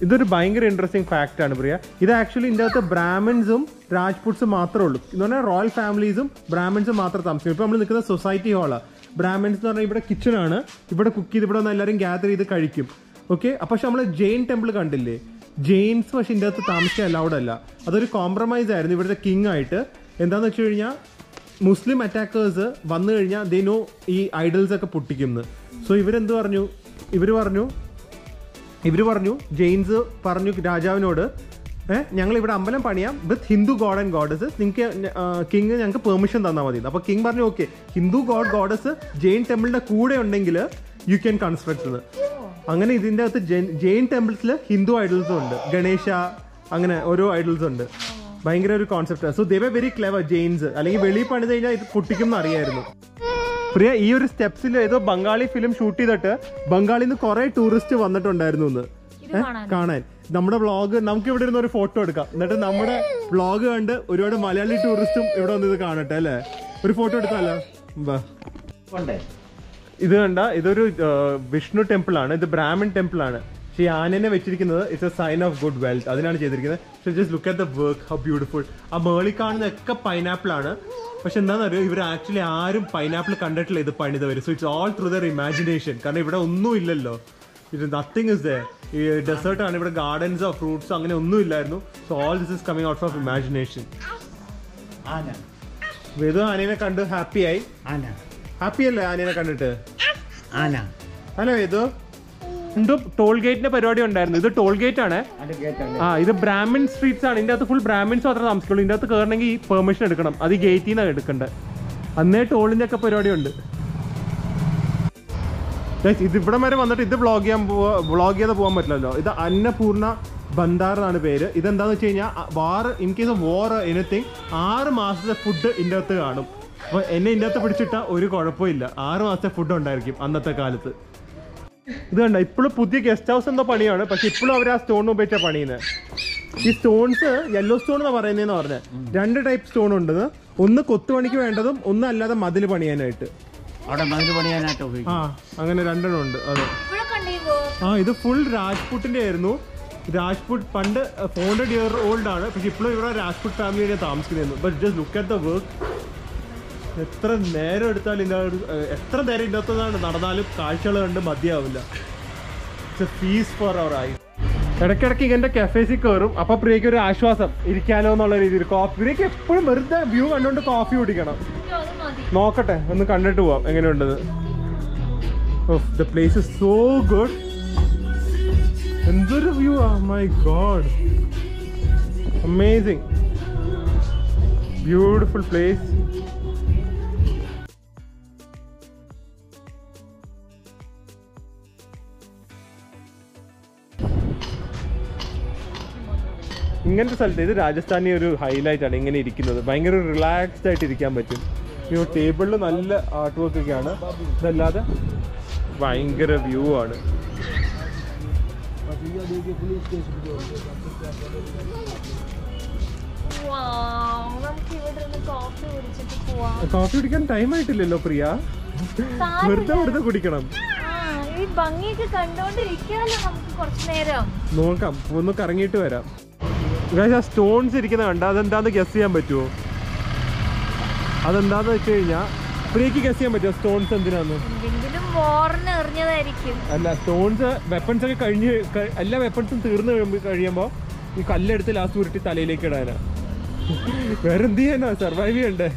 ഇതൊരു ഭയങ്കര ഇൻട്രസ്റ്റിംഗ് ഫാക്റ്റ് ആണ് പ്രിയ. ഇത് ആക്ച്വലി ഇതിൻ്റെ അകത്ത് ബ്രാഹ്മിൻസും രാജ്പുട്സും മാത്രമേ ഉള്ളൂ. എന്ന് പറഞ്ഞാൽ റോയൽ ഫാമിലീസും ബ്രാഹ്മിൻസും മാത്രം താമസിക്കും. ഇപ്പോൾ നമ്മൾ നിൽക്കുന്ന സൊസൈറ്റി ഹാളാണ്. ബ്രാഹ്മിൻസ് എന്ന് പറഞ്ഞാൽ ഇവിടെ കിച്ചണാണ്. ഇവിടെ കുക്ക് ചെയ്ത് ഇവിടെ വന്ന് എല്ലാവരും ഗ്യാദർ ചെയ്ത് കഴിക്കും. ഓക്കെ, പക്ഷെ നമ്മൾ ജെയിൻ ടെമ്പിൾ കണ്ടില്ലേ? ജെയിൻസ് പക്ഷെ ഇതിൻ്റെ അകത്ത് താമസിക്കാൻ അലൗഡ് അല്ല. അതൊരു കോംപ്രമൈസ് ആയിരുന്നു ഇവിടുത്തെ കിങ് ആയിട്ട്. എന്താണെന്ന് വെച്ച് കഴിഞ്ഞാൽ മുസ്ലിം അറ്റാക്കേഴ്സ് വന്നു കഴിഞ്ഞാൽ ദേ നോ ഈ ഐഡൽസ് ഒക്കെ പൊട്ടിക്കുന്നത്. സോ ഇവരെന്ത് പറഞ്ഞു? ഇവർ പറഞ്ഞു ജെയിൻസ് പറഞ്ഞു രാജാവിനോട്, ഞങ്ങൾ ഇവിടെ അമ്പലം പണിയാം with Hindu god and goddesses. നിങ്ങൾക്ക് കിങ് ഞങ്ങൾക്ക് പെർമിഷൻ തന്നാൽ മതി. അപ്പോൾ കിങ് പറഞ്ഞു okay, Hindu god goddess Jain ടെമ്പിളിന്റെ കൂടെ ഉണ്ടെങ്കിൽ യു ക്യാൻ കൺസ്ട്രക്ട്. അങ്ങനെ ഇതിൻ്റെ അകത്ത് ജെയിൻ ടെമ്പിൾസിൽ ഹിന്ദു ഐഡൽസും ഉണ്ട്, ഗണേശ, അങ്ങനെ ഓരോ ഐഡൽസ് ഉണ്ട്. ഭയങ്കര ഒരു concept. So they were very clever Jains. അല്ലെങ്കിൽ വെളിയിൽ പണിത് കഴിഞ്ഞാൽ ഇത് പൊട്ടിക്കും എന്ന് അറിയായിരുന്നു. പ്രിയ, ഈ ഒരു സ്റ്റെപ്സിൽ ഏതോ ബംഗാളി ഫിലിം ഷൂട്ട് ചെയ്തിട്ട് ബംഗാളിൽ നിന്ന് കുറെ ടൂറിസ്റ്റ് വന്നിട്ടുണ്ടായിരുന്നു എന്ന് കാണാൻ. നമ്മുടെ വ്ളോഗ്, നമുക്ക് ഇവിടെ ഇരുന്ന് ഒരു ഫോട്ടോ എടുക്കാം. എന്നിട്ട് നമ്മുടെ വ്ളോഗ് കണ്ട് ഒരുപാട് മലയാളി ടൂറിസ്റ്റും ഇവിടെ വന്ന് ഇത് കാണട്ടെ അല്ലേ? ഒരു ഫോട്ടോ എടുക്കാമല്ലോ. ഇത് കണ്ട, ഇതൊരു വിഷ്ണു ടെമ്പിൾ ആണ്. ഇത് ബ്രാഹ്മിൻ ടെമ്പിൾ ആണ്. പക്ഷേ ഈ ആനനെ വെച്ചിരിക്കുന്നത് it's a sign of good wealth. അതിനാണ് ചെയ്തിരിക്കുന്നത്. So just look at the work, how beautiful. ആ മേളിൽ കാണുന്നതൊക്കെ പൈനാപ്പിൾ ആണ്. പക്ഷെ എന്താണെന്നറിയോ, ഇവർ ആക്ച്വലി ആരും പൈനാപ്പിൾ കണ്ടിട്ടില്ല ഇത് പണിതവർ. So it's all through their imagination. കാരണം ഇവിടെ ഒന്നും ഇല്ലല്ലോ, നത്തിങ് ഇസ് ദർ. ഈ ഡെസേർട്ട് ആണ്, ഇവിടെ ഗാർഡൻസോ ഫ്രൂട്ട്സോ അങ്ങനെ ഒന്നും ഇല്ലായിരുന്നു. So all this is coming out of imagination. വേദു ആനയെ കണ്ട് ഹാപ്പിയായി. ഹാപ്പി അല്ലേ ആനയെ കണ്ടിട്ട്? അല്ല വേദു, വീണ്ടും ടോൾ ഗേറ്റിന്റെ പരിപാടി ഉണ്ടായിരുന്നു. ഇത് ടോൾ ഗേറ്റ് ആണ്. ഇത് ബ്രാഹ്മിൻ സ്ട്രീറ്റ്സ് ആണ്. ഇതിന്റെ അകത്ത് ഫുൾ ബ്രാഹ്മിൻസ് മാത്രമേ താമസിക്കുള്ളൂ. ഇതിന്റെ അകത്ത് കയറണമെങ്കിൽ പെർമിഷൻ എടുക്കണം. അത് ഈ ഗേറ്റിൽ നിന്നാണ് എടുക്കേണ്ടത്. അന്നേ ടോളിന്റെ ഒക്കെ പരിപാടി ഉണ്ട്. ഇത് ഇവിടെ വരെ വന്നിട്ട് ഇത് വ്ളോഗ് ചെയ്യാതെ പോകാൻ പറ്റില്ലല്ലോ. ഇത് അന്നപൂർണ ബന്ദാർ എന്നാണ് പേര്. ഇതെന്താന്ന് വെച്ച് കഴിഞ്ഞാൽ in case of war anything 6 മാസത്തെ ഫുഡ് ഇതിൻ്റെ അകത്ത് കാണും. അപ്പോൾ എന്നെ ഇതിൻ്റെ അകത്ത് പിടിച്ചിട്ടാൽ ഒരു കുഴപ്പമില്ല. 6 മാസത്തെ ഫുഡ് ഉണ്ടായിരിക്കും അന്നത്തെ കാലത്ത്. ഇത് കണ്ട ഇപ്പോഴും പുതിയ ഗസ്റ്റ് ഹൗസ് എന്തോ പണിയാണ്. പക്ഷെ ഇപ്പോഴും അവർ ആ സ്റ്റോൺ ഉപയോഗിച്ചാണ് പണിയുന്നത്. ഈ സ്റ്റോൺസ് യെല്ലോ സ്റ്റോൺ എന്നാണ് പറയുന്നതെന്ന് പറഞ്ഞത്. 2 ടൈപ്പ് സ്റ്റോൺ ഉണ്ട്. ഒന്ന് കൊത്തുപണിക്ക് വേണ്ടതും ഒന്ന് അല്ലാതെ മതിൽ പണിയാനായിട്ട്. അങ്ങനെ 2 എണ്ണം ഉണ്ട്. അതെ. ഇത് ഫുൾ രാജ്പുട്ടിന്റെ ആയിരുന്നു. രാജ്പുട്ട് പണ്ട് 400 year old ആണ്. പക്ഷെ ഇപ്പോഴും ഇവിടെ രാജ്പുട്ട് ഫാമിലിയുടെ താമസിക്കുന്നു. But just look at the work. എത്ര നേരം എടുത്താലും എത്ര നേരം ഇതിനകത്ത് നടന്നാലും കാഴ്ചകൾ കണ്ട് മതിയാവില്ല. It's a feast for our eyes. ഇടയ്ക്കിടയ്ക്ക് ഇങ്ങനത്തെ കഫേസിൽ കയറും. അപ്പൊ പ്രിയക്ക് ഒരു ആശ്വാസം ഇരിക്കാലോ എന്നുള്ള രീതിയിൽ. പ്രിയക്ക് എപ്പോഴും വെറുതെ വ്യൂ കണ്ടുകൊണ്ട് കോഫി കുടിക്കണം. നോക്കട്ടെ, ഒന്ന് കണ്ടിട്ട് പോവാം എങ്ങനെയുണ്ടെന്ന്. The place is so good. എന്തൊരു വ്യൂ ആ, my God, amazing, beautiful place. ഇങ്ങനത്തെ സ്ഥലത്ത് ഇത് രാജസ്ഥാനി ഒരു ഹൈലൈറ്റ് ആണ് ഇങ്ങനെ ഇരിക്കുന്നത്. ഭയങ്കര റിലാക്സ്ഡ് ആയിട്ട് ഇരിക്കാൻ പറ്റും. ഈ ടേബിളിൽ നല്ല ആർട്ട് വർക്ക് ഒക്കെയാണ്. ഇതല്ലാതെ ഭയങ്കര വ്യൂ ആണ്. കോഫി കുടിക്കാൻ ടൈം ആയിട്ടില്ലല്ലോ പ്രിയ. വെറുതെ കുടിക്കണം. നോക്കാം, ഒന്ന് കറങ്ങിയിട്ട് വരാം. ആ സ്റ്റോൺസ് ഇരിക്കുന്ന കണ്ട അതെന്താന്ന് ഗസ് ചെയ്യാൻ പറ്റുമോ? അതെന്താന്ന് വെച്ച് കഴിഞ്ഞാൽ പ്രിയക്ക് ഗസ് ചെയ്യാൻ പറ്റുമോ സ്റ്റോൺസ് എന്തിനാന്ന്? അല്ല, സ്റ്റോൺസ് വെപ്പൺസ് ഒക്കെ കഴിഞ്ഞ് എല്ലാ വെപ്പൺസും തീർന്നു കഴിയുമ്പോ ഈ കല്ലെടുത്ത് ലാസ്റ്റ് ഉരുട്ടി തലയിലേക്ക് ഇടാനാ. വേറെ എന്ത് ചെയ്യാനാ? സർവൈവ് ചെയ്യണ്ടേ?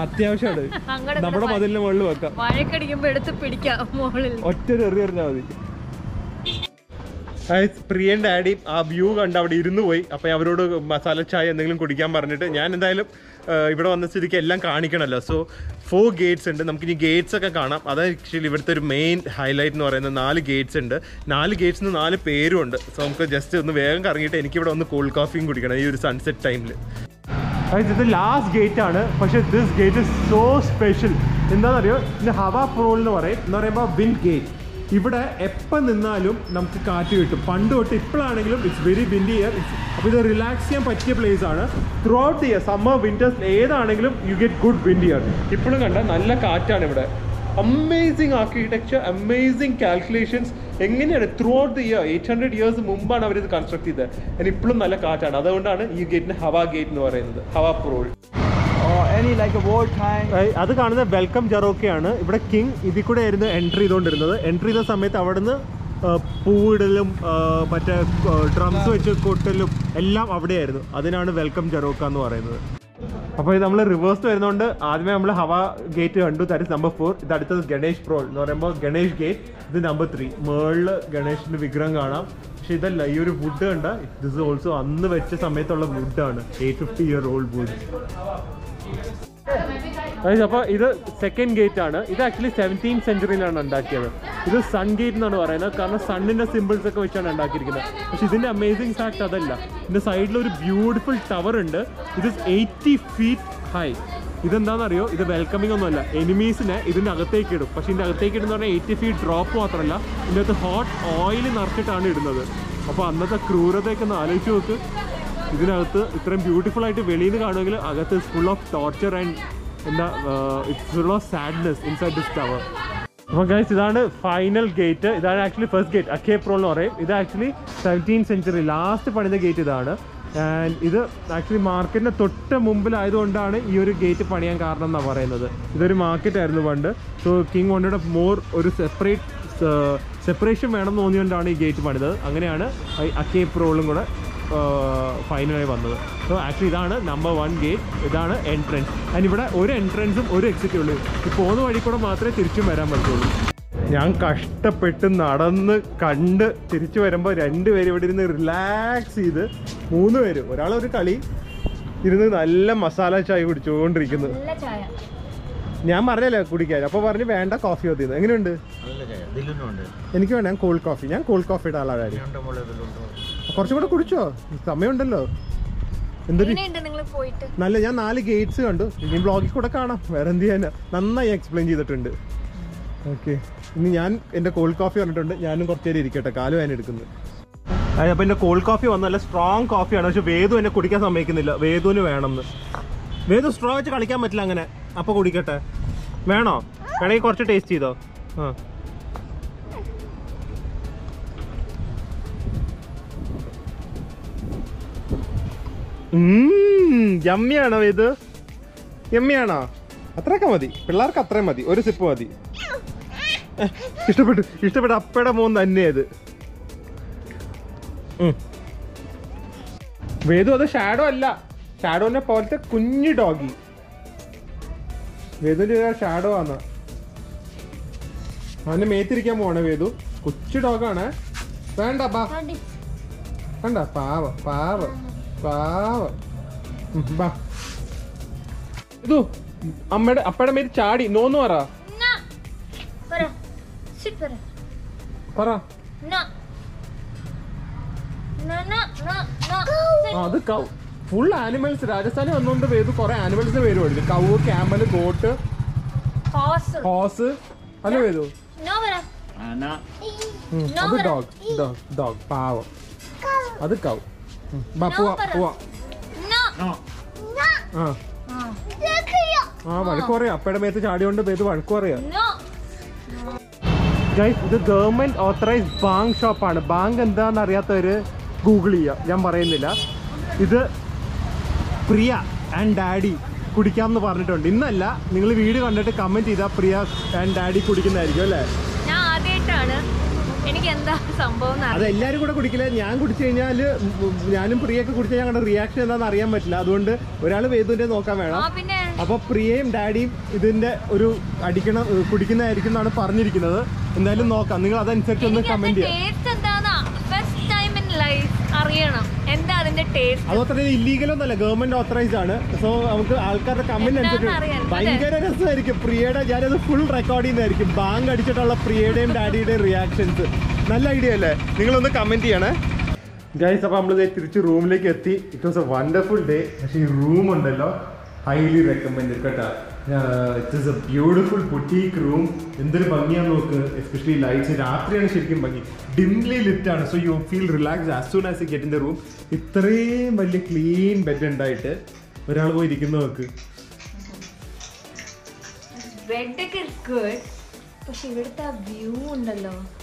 അത്യാവശ്യമാണ്. നമ്മുടെ മതിലിന് മുകളിൽ വെക്കാം. ഒറ്റ എറിഞ്ഞാൽ മതി. പ്രിയൻ ഡാഡിയും ആ വ്യൂ കണ്ട് അവിടെ ഇരുന്ന് പോയി. അപ്പം അവരോട് മസാല ചായ എന്തെങ്കിലും കുടിക്കാൻ പറഞ്ഞിട്ട് ഞാൻ എന്തായാലും ഇവിടെ വന്ന സ്ഥിതിക്ക് എല്ലാം കാണിക്കണമല്ലോ. സോ 4 ഗേറ്റ്സ് ഉണ്ട്. നമുക്കിനി ഗേറ്റ്സ് ഒക്കെ കാണാം. അതാണ് ആക്ച്വലി ഇവിടുത്തെ ഒരു മെയിൻ ഹൈലൈറ്റ് എന്ന് പറയുന്നത്. 4 ഗേറ്റ്സ് ഉണ്ട്. 4 ഗേറ്റ്സിന് 4 പേരും ഉണ്ട്. സോ നമുക്ക് ജസ്റ്റ് ഒന്ന് വേഗം കറങ്ങിയിട്ട് എനിക്കിവിടെ ഒന്ന് കോൾഡ് കോഫിയും കുടിക്കണം ഈ ഒരു സൺസെറ്റ് ടൈമിൽ. ഇത് ലാസ്റ്റ് ഗേറ്റ് ആണ്. പക്ഷേ this gate is so special. എന്താണെന്നറിയോ? ഇത് ഹവാ പ്രോൾ എന്ന് പറയും. എന്ന് പറയുമ്പോൾ വിൻഡ് ഗേറ്റ്. ഇവിടെ എപ്പം നിന്നാലും നമുക്ക് കാറ്റ് കിട്ടും. പണ്ട് തൊട്ട് ഇപ്പോഴാണെങ്കിലും ഇറ്റ്സ് വെരി വിൻഡി ഇയർ. അപ്പോൾ ഇത് റിലാക്സ് ചെയ്യാൻ പറ്റിയ പ്ലേസ് ആണ്. Throughout the year, summer winters ഏതാണെങ്കിലും you get good wind here. ഇപ്പോഴും കണ്ട നല്ല കാറ്റാണ് ഇവിടെ. Amazing architecture, amazing calculations. എങ്ങനെയാണ് throughout the year 800 years മുമ്പാണ് അവരിത് കൺസ്ട്രക്ട് ചെയ്തത്. അതിന് ഇപ്പോഴും നല്ല കാറ്റാണ്. അതുകൊണ്ടാണ് ഈ ഗേറ്റിന് ഹവാ ഗേറ്റ് എന്ന് പറയുന്നത്, ഹവാ പ്രോൾ. അത് കാണുന്ന വെൽക്കം ജറോക്കയാണ്. ഇവിടെ കിങ് ഇതിൽ കൂടെ ആയിരുന്നു എൻട്രി ചെയ്തുകൊണ്ടിരുന്നത്. എൻട്രി ചെയ്ത സമയത്ത് അവിടെ നിന്ന് പൂവിടലും മറ്റേ ഡ്രംസ് വെച്ച് കൊട്ടലും എല്ലാം അവിടെയായിരുന്നു. അതിനാണ് വെൽക്കം ജറോക്ക എന്ന് പറയുന്നത്. അപ്പോൾ ഇത് നമ്മൾ റിവേഴ്സ് വരുന്നതുകൊണ്ട് ആദ്യമേ നമ്മൾ ഹവാ ഗേറ്റ് കണ്ടു. That is number 4. ഇത് അടുത്തത് ഗണേഷ് പ്രോൾ എന്ന് പറയുമ്പോൾ ഗണേഷ് ഗേറ്റ്. ഇത് നമ്പർ 3. മേളിൽ ഗണേഷിൻ്റെ വിഗ്രഹം കാണാം. പക്ഷെ ഇതല്ല, ഈ ഒരു വുഡ് കണ്ട, ദിസ് ഓൾസോ അന്ന് വെച്ച സമയത്തുള്ള വുഡാണ്. 850 year old വുഡ്. അപ്പോൾ ഇത് സെക്കൻഡ് ഗേറ്റ് ആണ്. ഇത് ആക്ച്വലി 17th century ഉണ്ടാക്കിയത്. ഇത് സൺ ഗേറ്റ് എന്നാണ് പറയുന്നത്. കാരണം സണ്ണിന്റെ സിമ്പിൾസ് ഒക്കെ വെച്ചാണ് ഉണ്ടാക്കിയിരിക്കുന്നത്. പക്ഷെ ഇതിന്റെ അമേസിംഗ് ഫാക്ട് അതല്ല. ഇതിന്റെ സൈഡിൽ ഒരു ബ്യൂട്ടിഫുൾ ടവർ ഉണ്ട്. ഇത് 80 feet ഹൈ. ഇതെന്താണെന്നറിയോ? ഇത് വെൽക്കമിംഗ് ഒന്നുമല്ല, എനിമീസിനെ ഇതിൻ്റെ അകത്തേക്ക് ഇടും. പക്ഷെ ഇതിൻ്റെ അകത്തേക്ക് ഇടുന്ന പറഞ്ഞാൽ 80 feet ഡ്രോപ്പ് മാത്രമല്ല, ഇതിൻ്റെ അകത്ത് ഹോട്ട് ഓയിൽ നിറച്ചിട്ടാണ് ഇടുന്നത്. അപ്പോൾ അന്നത്തെ ക്രൂരതയൊക്കെ ഒന്ന് ആലോചിച്ച് നോക്ക്. ഇതിനകത്ത് ഇത്രയും ബ്യൂട്ടിഫുൾ ആയിട്ട് വെളിയിൽ നിന്ന് കാണുമെങ്കിൽ അകത്ത് ഫുൾ ഓഫ് ടോർച്ചർ ആൻഡ് എന്താ, it's full of sadness inside this tower. അപ്പോൾ ഗൈസ്, ഇതാണ് ഫൈനൽ ഗേറ്റ്. ഇതാണ് ആക്ച്വലി ഫസ്റ്റ് ഗേറ്റ്, അക്കേ പ്രോൾ എന്ന് പറയും. ഇത് ആക്ച്വലി 17th century ലാസ്റ്റ് പണിത ഗേറ്റ് ഇതാണ്. ആൻഡ് ഇത് ആക്ച്വലി മാർക്കറ്റിൻ്റെ തൊട്ട് മുമ്പിലായതുകൊണ്ടാണ് ഈ ഒരു ഗേറ്റ് പണിയാൻ കാരണം എന്നാണ് പറയുന്നത്. ഇതൊരു മാർക്കറ്റ് ആയിരുന്നു പണ്ട്. സോ കിങ് വോണ്ടഡ് മോർ ഒരു സെപ്പറേഷൻ വേണം എന്ന് തോന്നിയുകൊണ്ടാണ് ഈ ഗേറ്റ് പണിതത്. അങ്ങനെയാണ് അക്കേ പ്രോളും കൂടെ ഫൈനലായി വന്നത്. സോ ആക്ച്വലി ഇതാണ് നമ്പർ 1 ഗേറ്റ്. ഇതാണ് എൻട്രൻസ്. ആൻഡ് ഇവിടെ ഒരു എൻട്രൻസും ഒരു എക്സിറ്റും ഉള്ളൂ. ഈ പോകുന്ന വഴി കൂടെ മാത്രമേ തിരിച്ചും വരാൻ പറ്റുള്ളൂ. ഞാൻ കഷ്ടപ്പെട്ട് നടന്ന് കണ്ട് തിരിച്ചു വരുമ്പോൾ രണ്ടുപേരും ഇവിടെ ഇരുന്ന് റിലാക്സ് ചെയ്ത്, 3 പേര്, ഒരാളൊരു കളി ഇരുന്ന് നല്ല മസാല ചായ കുടിച്ചുകൊണ്ടിരിക്കുന്നു. ഞാൻ പറഞ്ഞല്ലേ കുടിക്കാൻ, അപ്പോൾ പറഞ്ഞു വേണ്ട കോഫി മതി. എങ്ങനെയുണ്ട്? എനിക്ക് വേണ്ട, ഞാൻ കോൾഡ് കോഫി. ഞാൻ കോൾഡ് കോഫിയുടെ ആളാണ്. കുറച്ചും കൂടെ കുടിച്ചോ, സമയമുണ്ടല്ലോ. എന്തൊരു നല്ല. ഞാൻ 4 ഗേറ്റ്സ് കണ്ടു. ഇനി ബ്ലോഗിൽ കൂടെ കാണാം, വേറെ എന്ത് ചെയ്യാനാ. നന്നായി എക്സ്പ്ലെയിൻ ചെയ്തിട്ടുണ്ട്. ഓക്കെ, ഇനി ഞാൻ എൻ്റെ കോൾഡ് കോഫി പറഞ്ഞിട്ടുണ്ട്. ഞാനും കുറച്ച് നേരം ഇരിക്കട്ടെ, കാല് വേദന എടുക്കുന്നത്. അപ്പോൾ എൻ്റെ കോൾഡ് കോഫി വന്ന നല്ല സ്ട്രോങ് കോഫിയാണ്. പക്ഷെ വേദു എന്നെ കുടിക്കാൻ സമ്മതിക്കുന്നില്ല. വേദുവിന് വേണമെന്ന്. വേദു സ്ട്രോ വെച്ച് കളിക്കാൻ പറ്റില്ല അങ്ങനെ. അപ്പോൾ കുടിക്കട്ടെ, വേണോ? വേണമെങ്കിൽ കുറച്ച് ടേസ്റ്റ് ചെയ്തോ. ആ, യമ്മിയാണോ വേദു? യമ്മിയാണോ? അത്രയൊക്കെ മതി, പിള്ളേർക്ക് അത്രയും മതി. ഒരു സിപ്പ് മതി. ഇഷ്ടപ്പെട്ടു. അപ്പയുടെ മോൻ തന്നെയത്. വേദു അത് ഷാഡോ അല്ല, ഷാഡോനെ പോലത്തെ കുഞ്ഞു ഡോഗി. വേദുവിന്റെ ഷാഡോ ആണ്. അവന്റെ മേത്തിരിക്കാൻ പോണേ വേദു. കൊച്ചു ഡോഗാണ്. വേണ്ട ബാ, വേണ്ട. പാവ പാവ പാവ. ബാ ഇതു അപ്പയുടെ മേത്ത് ചാടി. നോന്ന് പറ. അത് കൗ. Full animals. രാജസ്ഥാനിൽ വന്നുകൊണ്ട് വേദു കുറെ ആനിമൽസിന് പേര് പഠിച്ചു. കൗ, ക്യാമൽ, ഗോട്ട്, ഹോസ്. അല്ലേ വേദു? അത് ഡോഗ്. ഡോഗ് പാവം. അത് കൗ. പോവാ. ആ വഴക്ക് പറയാ. അപ്പയുടെ മേത്ത് ചാടിയോണ്ട് വേദു വഴക്ക് പറയാ. ഗൈസ്, ഇത് ഗവൺമെന്റ് ഓത്തറൈസ്ഡ് ബാങ്ക് ഷോപ്പാണ്. ബാങ്ക് എന്താണെന്ന് അറിയാത്തവര് ഗൂഗിൾ ചെയ്യുക, ഞാൻ പറയുന്നില്ല. ഇത് പ്രിയ ആൻഡ് ഡാഡി കുടിക്കാമെന്ന് പറഞ്ഞിട്ടുണ്ട്. ഇന്നല്ല, നിങ്ങൾ വീഡിയോ കണ്ടിട്ട് കമന്റ് ചെയ്താൽ പ്രിയ ആൻഡ് ഡാഡി കുടിക്കുന്നതായിരിക്കും അല്ലേ? ഞാൻ ആദ്യമായിട്ടാണ്. എനിക്ക് എന്താ സംഭവം അത് എല്ലാവരും കൂടെ കുടിക്കില്ല. ഞാൻ കുടിച്ചു കഴിഞ്ഞാൽ, ഞാനും പ്രിയൊക്കെ കുടിച്ചാൽ ഞങ്ങളുടെ റിയാക്ഷൻ എന്താണെന്ന് അറിയാൻ പറ്റില്ല. അതുകൊണ്ട് ഒരാൾ വേദുവിന്റെ നോക്കാൻ വേണം. അപ്പൊ പ്രിയയും ഡാഡിയും ഇതിന്റെ ഒരു കുടിക്കുന്നതായിരിക്കും എന്നാണ് പറഞ്ഞിരിക്കുന്നത്. എന്തായാലും നോക്കാം, നിങ്ങൾ അതനുസരിച്ച് ഒന്ന് കമന്റ് ചെയ്യാം. അതത്ര ഇല്ലീഗലൊന്നല്ല, ഗവൺമെന്റ് ഓത്തറൈസ്ഡ് ആണ്. സോ നമുക്ക് ആൾക്കാരുടെ കമന്റ് അനുസരിച്ച് ഭയങ്കര രസമായിരിക്കും. പ്രിയയുടെ ഞാനത് ഫുൾ റെക്കോർഡ് ചെയ്യുന്നതായിരിക്കും. ബാങ്ക് അടിച്ചിട്ടുള്ള പ്രിയയുടെയും ഡാഡിയുടെയും റിയാക്ഷൻസ്. നല്ല ഐഡിയ അല്ലേ? നിങ്ങളൊന്ന് കമന്റ് ചെയ്യണേ ഗൈസ്. അപ്പൊ നമ്മൾ തിരിച്ച് റൂമിലേക്ക് എത്തി. It was A wonderful day. പക്ഷേ ഈ റൂം ഉണ്ടല്ലോ, ഹൈലി റെക്കമെൻഡ് കേട്ടോ. It is A beautiful boutique room. എന്തൊരു ഭംഗിയാന്ന് നോക്ക്. Especially lights. രാത്രിയാണ് ശരിക്കും ഭംഗി. ഡിംലി ലിറ്റ് ആണ്. So you feel relax as soon as you get in the room. ഇത്രയും വലിയ ക്ലീൻ ബെഡ് ഉണ്ടായിട്ട് ഒരാൾ പോയി ഇരിക്കുന്ന നോക്ക്.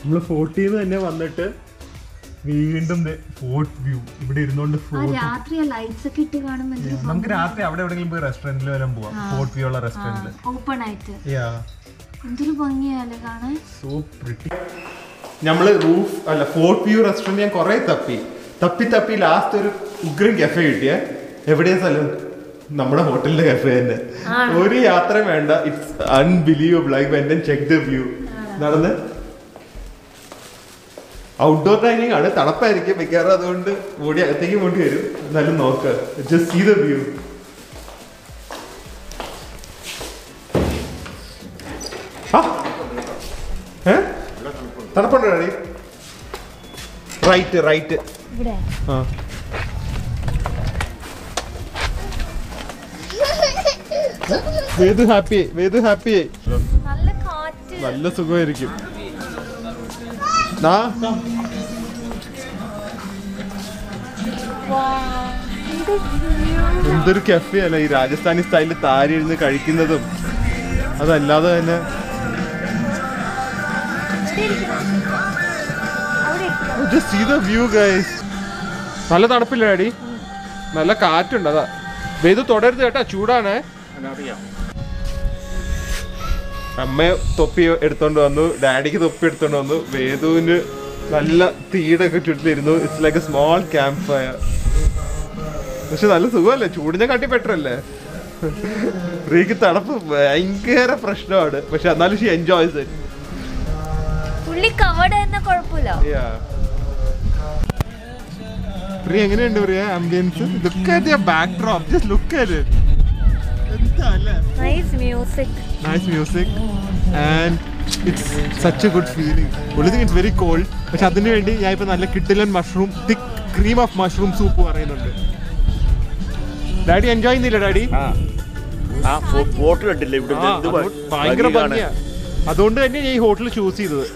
നമ്മള് 40 തന്നെ വന്നിട്ട് വീണ്ടും ഫോർട്ട് വ്യൂ. ഇവിടെ ഇരുന്നോണ്ട് നമുക്ക് രാത്രി അവിടെ എവിടെയെങ്കിലും പോയി റെസ്റ്റോറന്റിൽ വരാൻ പോവാം. ഫോർട്ട് വ്യൂ ഉള്ള റെസ്റ്റോറന്റിൽ ഓപ്പൺ ആയിട്ട്. So pretty. നമ്മള് റൂഫ് അല്ല, ഫോർട്ട് വ്യൂ റെസ്റ്റോറന്റ് ഞാൻ കുറെ തപ്പി ലാസ്റ്റ് ഒരു ഉഗ്രൻ കഫേ കിട്ടിയ. എവിടെയാ സ്ഥലം? നമ്മുടെ ഹോട്ടലിന്റെ കഫേ തന്നെ. ഒരു യാത്ര വേണ്ട. It's unbelievable. I went and check the view. നടന്ന് ഔട്ട്ഡോർ ഡൈനിങ് ആണ്. തണുപ്പായിരിക്കും മിക്കവാറും, അതുകൊണ്ട് ഓടി അകത്തേക്ക് പോണ്ടി വരും. എന്നാലും നോക്ക്, ജസ്റ്റ് സീ ദ വ്യൂ. തണുപ്പുണ്ടോ ഡാഡി? റൈറ്റ്. വേദു ഹാപ്പി. നല്ല സുഖമായിരിക്കും. എന്തൊരു കഫേ അല്ല ഈ രാജസ്ഥാനി സ്റ്റൈലിൽ താരി ഇരുന്ന് കഴിക്കുന്നതും. അതല്ലാതെ തന്നെ just see the view guys. നല്ല തണുപ്പില്ല ഡാഡി? നല്ല കാറ്റുണ്ട്. അതാ വേദു തുടരുത് കേട്ടാ, ചൂടാണ്. അമ്മ തൊപ്പി എടുത്തോണ്ട് വന്നു, ഡാഡിക്ക് തൊപ്പി എടുത്തോണ്ട് വന്നു. വേദുവിന് നല്ല തീടൊക്കെ ചുറ്റിലിരുന്നു. It's like a small camp fire. പക്ഷെ നല്ല സുഖമല്ലേ? ചൂടിനെ കാട്ടി ബെറ്റർ അല്ലേ? റീക്ക് തണുപ്പ് ഭയങ്കര പ്രശ്നമാണ്, പക്ഷെ എന്നാലും she enjoys it. Fully covered എന്ന കുഴപ്പമില്ല. പ്രിയ എങ്ങനെയുണ്ട് Priya ambience? Look at your backdrop, just look at it. Nice music. Nice music and it's such a good feeling. Only thing it's very cold. പക്ഷെ അതിനു വേണ്ടി ഞാൻ ഇപ്പൊ നല്ല കിഡിലൻ mushroom thick cream of mushroom soup പറയുന്നുണ്ട്. ഡാഡി എൻജോയ് ചെയ്യുന്നില്ല daddy? ഭയങ്കര ഭംഗിയാ. അതുകൊണ്ട് തന്നെ ഞാൻ ഈ ഹോട്ടൽ ചൂസ് ചെയ്തത്.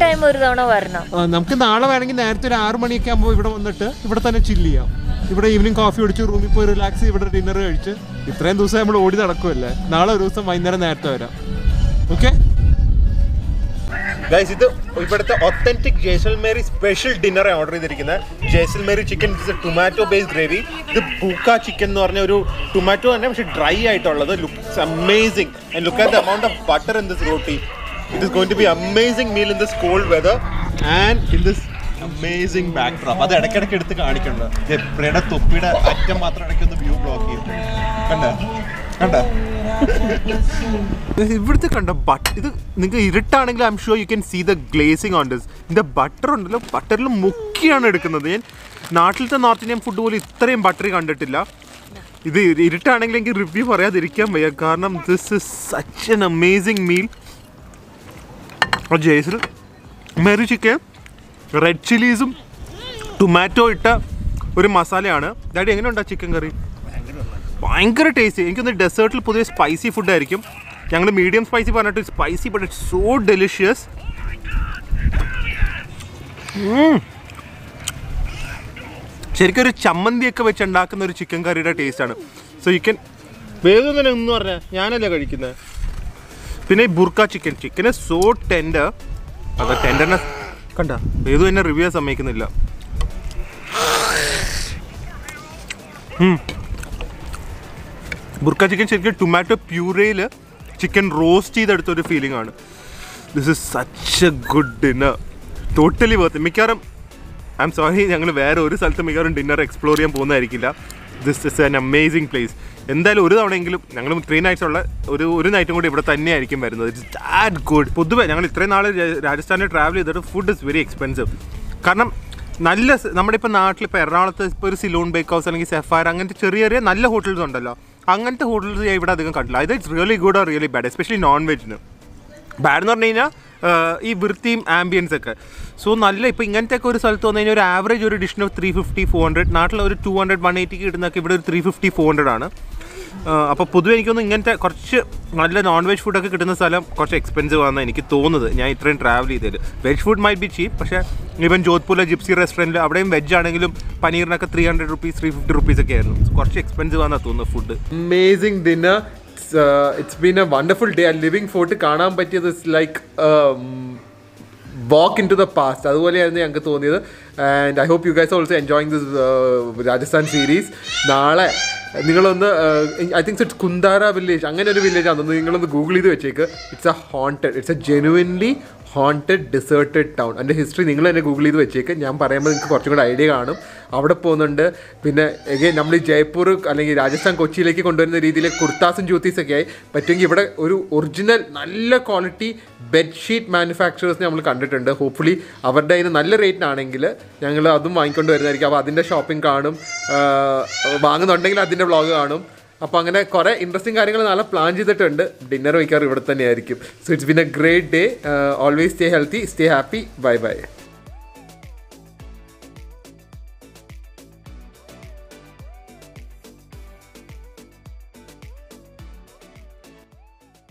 ടൈം ഒരു തവണ വരണം. നമുക്ക് നാളെ വേണമെങ്കിൽ നേരത്തെ ഒരു 6 മണിയൊക്കെ ആകുമ്പോൾ ഇവിടെ വന്നിട്ട് ഇവിടെ തന്നെ ചില്ല് ചെയ്യാം. ഇവിടെ ഈവനിങ് കോഫി കുടിച്ച് റൂമിൽ പോയി റിലാക്സ് ചെയ്ത് ഇവിടെ ഡിന്നർ കഴിച്ച് ഇത്രയും ദിവസം നമ്മൾ ഓടി നടക്കുമല്ലേ. നാളെ ഒരു ദിവസം വൈകുന്നേരം നേരത്തെ വരാം. ഓക്കെ ഗൈസ്, ഇത് ഇവിടുത്തെ ഒത്തന്റിക് ജയ്സൽമേരി സ്പെഷ്യൽ ഡിന്നർ ഓർഡർ ചെയ്തിരിക്കുന്നത്. ജയ്സൽമേരി ചിക്കൻ ടൊമാറ്റോ ബേസ്ഡ് ഗ്രേവി. ഇത് പൂക്ക ചിക്കൻ എന്ന് പറഞ്ഞ ഒരു ടൊമാറ്റോ തന്നെ പക്ഷെ ഡ്രൈ ആയിട്ടുള്ളത്. Looks amazing and look at the amount of butter in this roti. It is going to be amazing meal in this cold weather and in this amazing backdrop. അത് ഇടയ്ക്കിടയ്ക്ക് എടുത്ത് കാണിക്കണം. എപ്പോഴും തൊപ്പിയുടെ അറ്റം മാത്രം ഇടയ്ക്കൊന്ന് വ്യൂ ബ്ലോക്ക് ചെയ്യും. കണ്ട ഇവിടുത്തെ കണ്ട ഇത് നിങ്ങൾക്ക് ഇരുട്ടാണെങ്കിൽ I'm sure you can see the glazing on this. ഇതിൻ്റെ ബട്ടർ ഉണ്ടല്ലോ, ബട്ടറിൽ മുക്കിയാണ് എടുക്കുന്നത്. ഞാൻ നാട്ടിലത്തെ നോർത്ത് ഇന്ത്യൻ ഫുഡ് പോലും ഇത്രയും ബട്ടറി കണ്ടിട്ടില്ല. ഇത് ഇരുട്ടാണെങ്കിൽ എനിക്ക് റിവ്യൂ പറയാതിരിക്കാൻ വയ്യ, കാരണം this is such an amazing meal. Jaisalmeri chicken red ചില്ലീസും ടൊമാറ്റോ ഇട്ട ഒരു മസാലയാണ്. ഡാഡി എങ്ങനെയുണ്ടാ ചിക്കൻ കറി? ഭയങ്കര ടേസ്റ്റി. എനിക്കൊന്ന് ഡെസേർട്ടിൽ പൊതുവെ സ്പൈസി ഫുഡായിരിക്കും. ഞങ്ങൾ മീഡിയം സ്പൈസി പറഞ്ഞിട്ട് spicy but it's so delicious. ശരിക്കും ഒരു ചമ്മന്തിയൊക്കെ വെച്ച് ഉണ്ടാക്കുന്ന ഒരു ചിക്കൻ കറിയുടെ ടേസ്റ്റാണ്. സോ യു ക്യാൻ വേഗം എന്ന് പറഞ്ഞാൽ ഞാനല്ലേ കഴിക്കുന്നത്. പിന്നെ ഈ ബുർക്ക ചിക്കന് സോ ടെൻഡർ. അത് ടെൻഡർനെസ് കണ്ട ഏതു തന്നെ റിവ്യൂ സമ്മതിക്കുന്നില്ല. ബുർക്ക ചിക്കൻ ശരിക്കും ടൊമാറ്റോ പ്യൂറയിൽ ചിക്കൻ റോസ്റ്റ് ചെയ്തെടുത്തൊരു ഫീലിംഗ് ആണ്. This is such a good dinner, totally worth. മിക്കവാറും ഐ എം സോറി, ഞങ്ങൾ വേറെ ഒരു സ്ഥലത്ത് മിക്കവാറും ഡിന്നർ എക്സ്പ്ലോർ ചെയ്യാൻ പോകുന്നതായിരിക്കില്ല. This is an amazing place. എന്തായാലും ഒരു തവണയെങ്കിലും ഞങ്ങൾ 3 nights ഉള്ള ഒരു നൈറ്റും കൂടി ഇവിടെ തന്നെയായിരിക്കും വരുന്നത്. It's that good. പൊതുവെ ഞങ്ങൾ ഇത്രയും നാൾ രാജസ്ഥാനിൽ ട്രാവൽ ചെയ്തിട്ട് ഫുഡ് ഇസ് വെരി എക്സ്പെൻസീവ്. കാരണം നല്ല നമ്മുടെ ഇപ്പോൾ നാട്ടിൽ ഇപ്പോൾ എറണാകുളത്ത് ഇപ്പോൾ ഒരു സിലോൺ ബേക്ക് ഹൗസ് അല്ലെങ്കിൽ സെഫയർ അങ്ങനത്തെ ചെറിയ ചെറിയ നല്ല ഹോട്ടൽസ് ഉണ്ടല്ലോ. അങ്ങനത്തെ ഹോട്ടൽസ് ഞാൻ ഇവിടെ അധികം കണ്ടില്ല. ഇത് it's really good or really bad, especially non വെജിന്. ബാഡ് എന്ന് പറഞ്ഞു കഴിഞ്ഞാൽ ഈ വൃത്തിയും ആംബിയൻസ് ഒക്കെ. സോ നല്ല ഇപ്പോൾ ഇങ്ങനത്തെ ഒക്കെ ഒരു സ്ഥലത്ത് വന്നു കഴിഞ്ഞാൽ ഒരു ആവറേജ് ഒരു ഡിഷിന് 350-400, നാട്ടിൽ ഒരു 200-180 കിട്ടുന്നൊക്കെ ഇവിടെ ഒരു 350-400 ആണ്. അപ്പോൾ പൊതുവെ എനിക്കൊന്നും ഇങ്ങനത്തെ കുറച്ച് നല്ല നോൺ വെജ് ഫുഡൊക്കെ കിട്ടുന്ന സ്ഥലം കുറച്ച് എക്സ്പെൻസീവ് ആണെന്ന് എനിക്ക് തോന്നുന്നത്. ഞാൻ ഇത്രയും ട്രാവൽ ചെയ്തതിൽ വെജ് ഫുഡ് മൈറ്റ് ബി ചീപ്പ്. പക്ഷേ ഈവൻ ജോധ്പൂരിലെ ജിപ്സി റെസ്റ്റോറൻറ്റിൽ അവിടെയും വെജ് ആണെങ്കിലും പനീറിനൊക്കെ 300 rupees 350 rupees ഒക്കെ ആയിരുന്നു. കുറച്ച് എക്സ്പെൻസീവ് ആണെന്നാണ് തോന്നുന്നത് food. Amazing dinner. It's been a wonderful day. ആ ലിവിങ് ഫോർട്ട് കാണാൻ പറ്റിയത് it's like walk into the past. അതുപോലെയായിരുന്നു ഞങ്ങൾക്ക് തോന്നിയത്. And I hope you guys also enjoying this Rajasthan series. നാളെ നിങ്ങളൊന്ന് ഐ തിങ്ക് ഇറ്റ്സ് കുന്താര വില്ലേജ്, അങ്ങനെ ഒരു വില്ലേജ് ആണെന്ന് നിങ്ങളൊന്ന് ഗൂഗിൾ ചെയ്ത് വെച്ചേക്ക്. It's a genuinely haunted deserted town. അതിൻ്റെ ഹിസ്റ്ററി നിങ്ങൾ തന്നെ ഗൂഗിൾ ചെയ്ത് വെച്ചേക്ക്. ഞാൻ പറയുമ്പോൾ നിങ്ങൾക്ക് കുറച്ചും കൂടെ ഐഡിയ കാണും. അവിടെ പോകുന്നുണ്ട്. പിന്നെ എഗെയിൻ നമ്മൾ ഈ ജയ്പൂർ അല്ലെങ്കിൽ രാജസ്ഥാൻ കൊച്ചിയിലേക്ക് കൊണ്ടുവരുന്ന രീതിയിൽ കുർത്താസും ജ്യൂത്തീസൊക്കെ ആയി. പറ്റുമെങ്കിൽ ഇവിടെ ഒരു ഒറിജിനൽ നല്ല ക്വാളിറ്റി ബെഡ്ഷീറ്റ് മാനുഫാക്ചറേഴ്സിനെ നമ്മൾ കണ്ടിട്ടുണ്ട്. ഹോപ്പ്ഫുള്ളി അവരുടെ അതിന് നല്ല റേറ്റിനാണെങ്കിൽ ഞങ്ങൾ അതും വാങ്ങിക്കൊണ്ട് വരുന്നതായിരിക്കും. അപ്പോൾ അതിൻ്റെ ഷോപ്പിംഗ് കാണും. വാങ്ങുന്നുണ്ടെങ്കിൽ അതിൻ്റെ വ്ളോഗ് കാണും. അപ്പോൾ അങ്ങനെ കുറേ ഇൻട്രസ്റ്റിംഗ് കാര്യങ്ങൾ നാളെ പ്ലാൻ ചെയ്തിട്ടുണ്ട്. ഡിന്നർ വയ്ക്കാറ് ഇവിടെ തന്നെയായിരിക്കും. So it's been A great day. Always stay healthy, stay happy. Bye bye.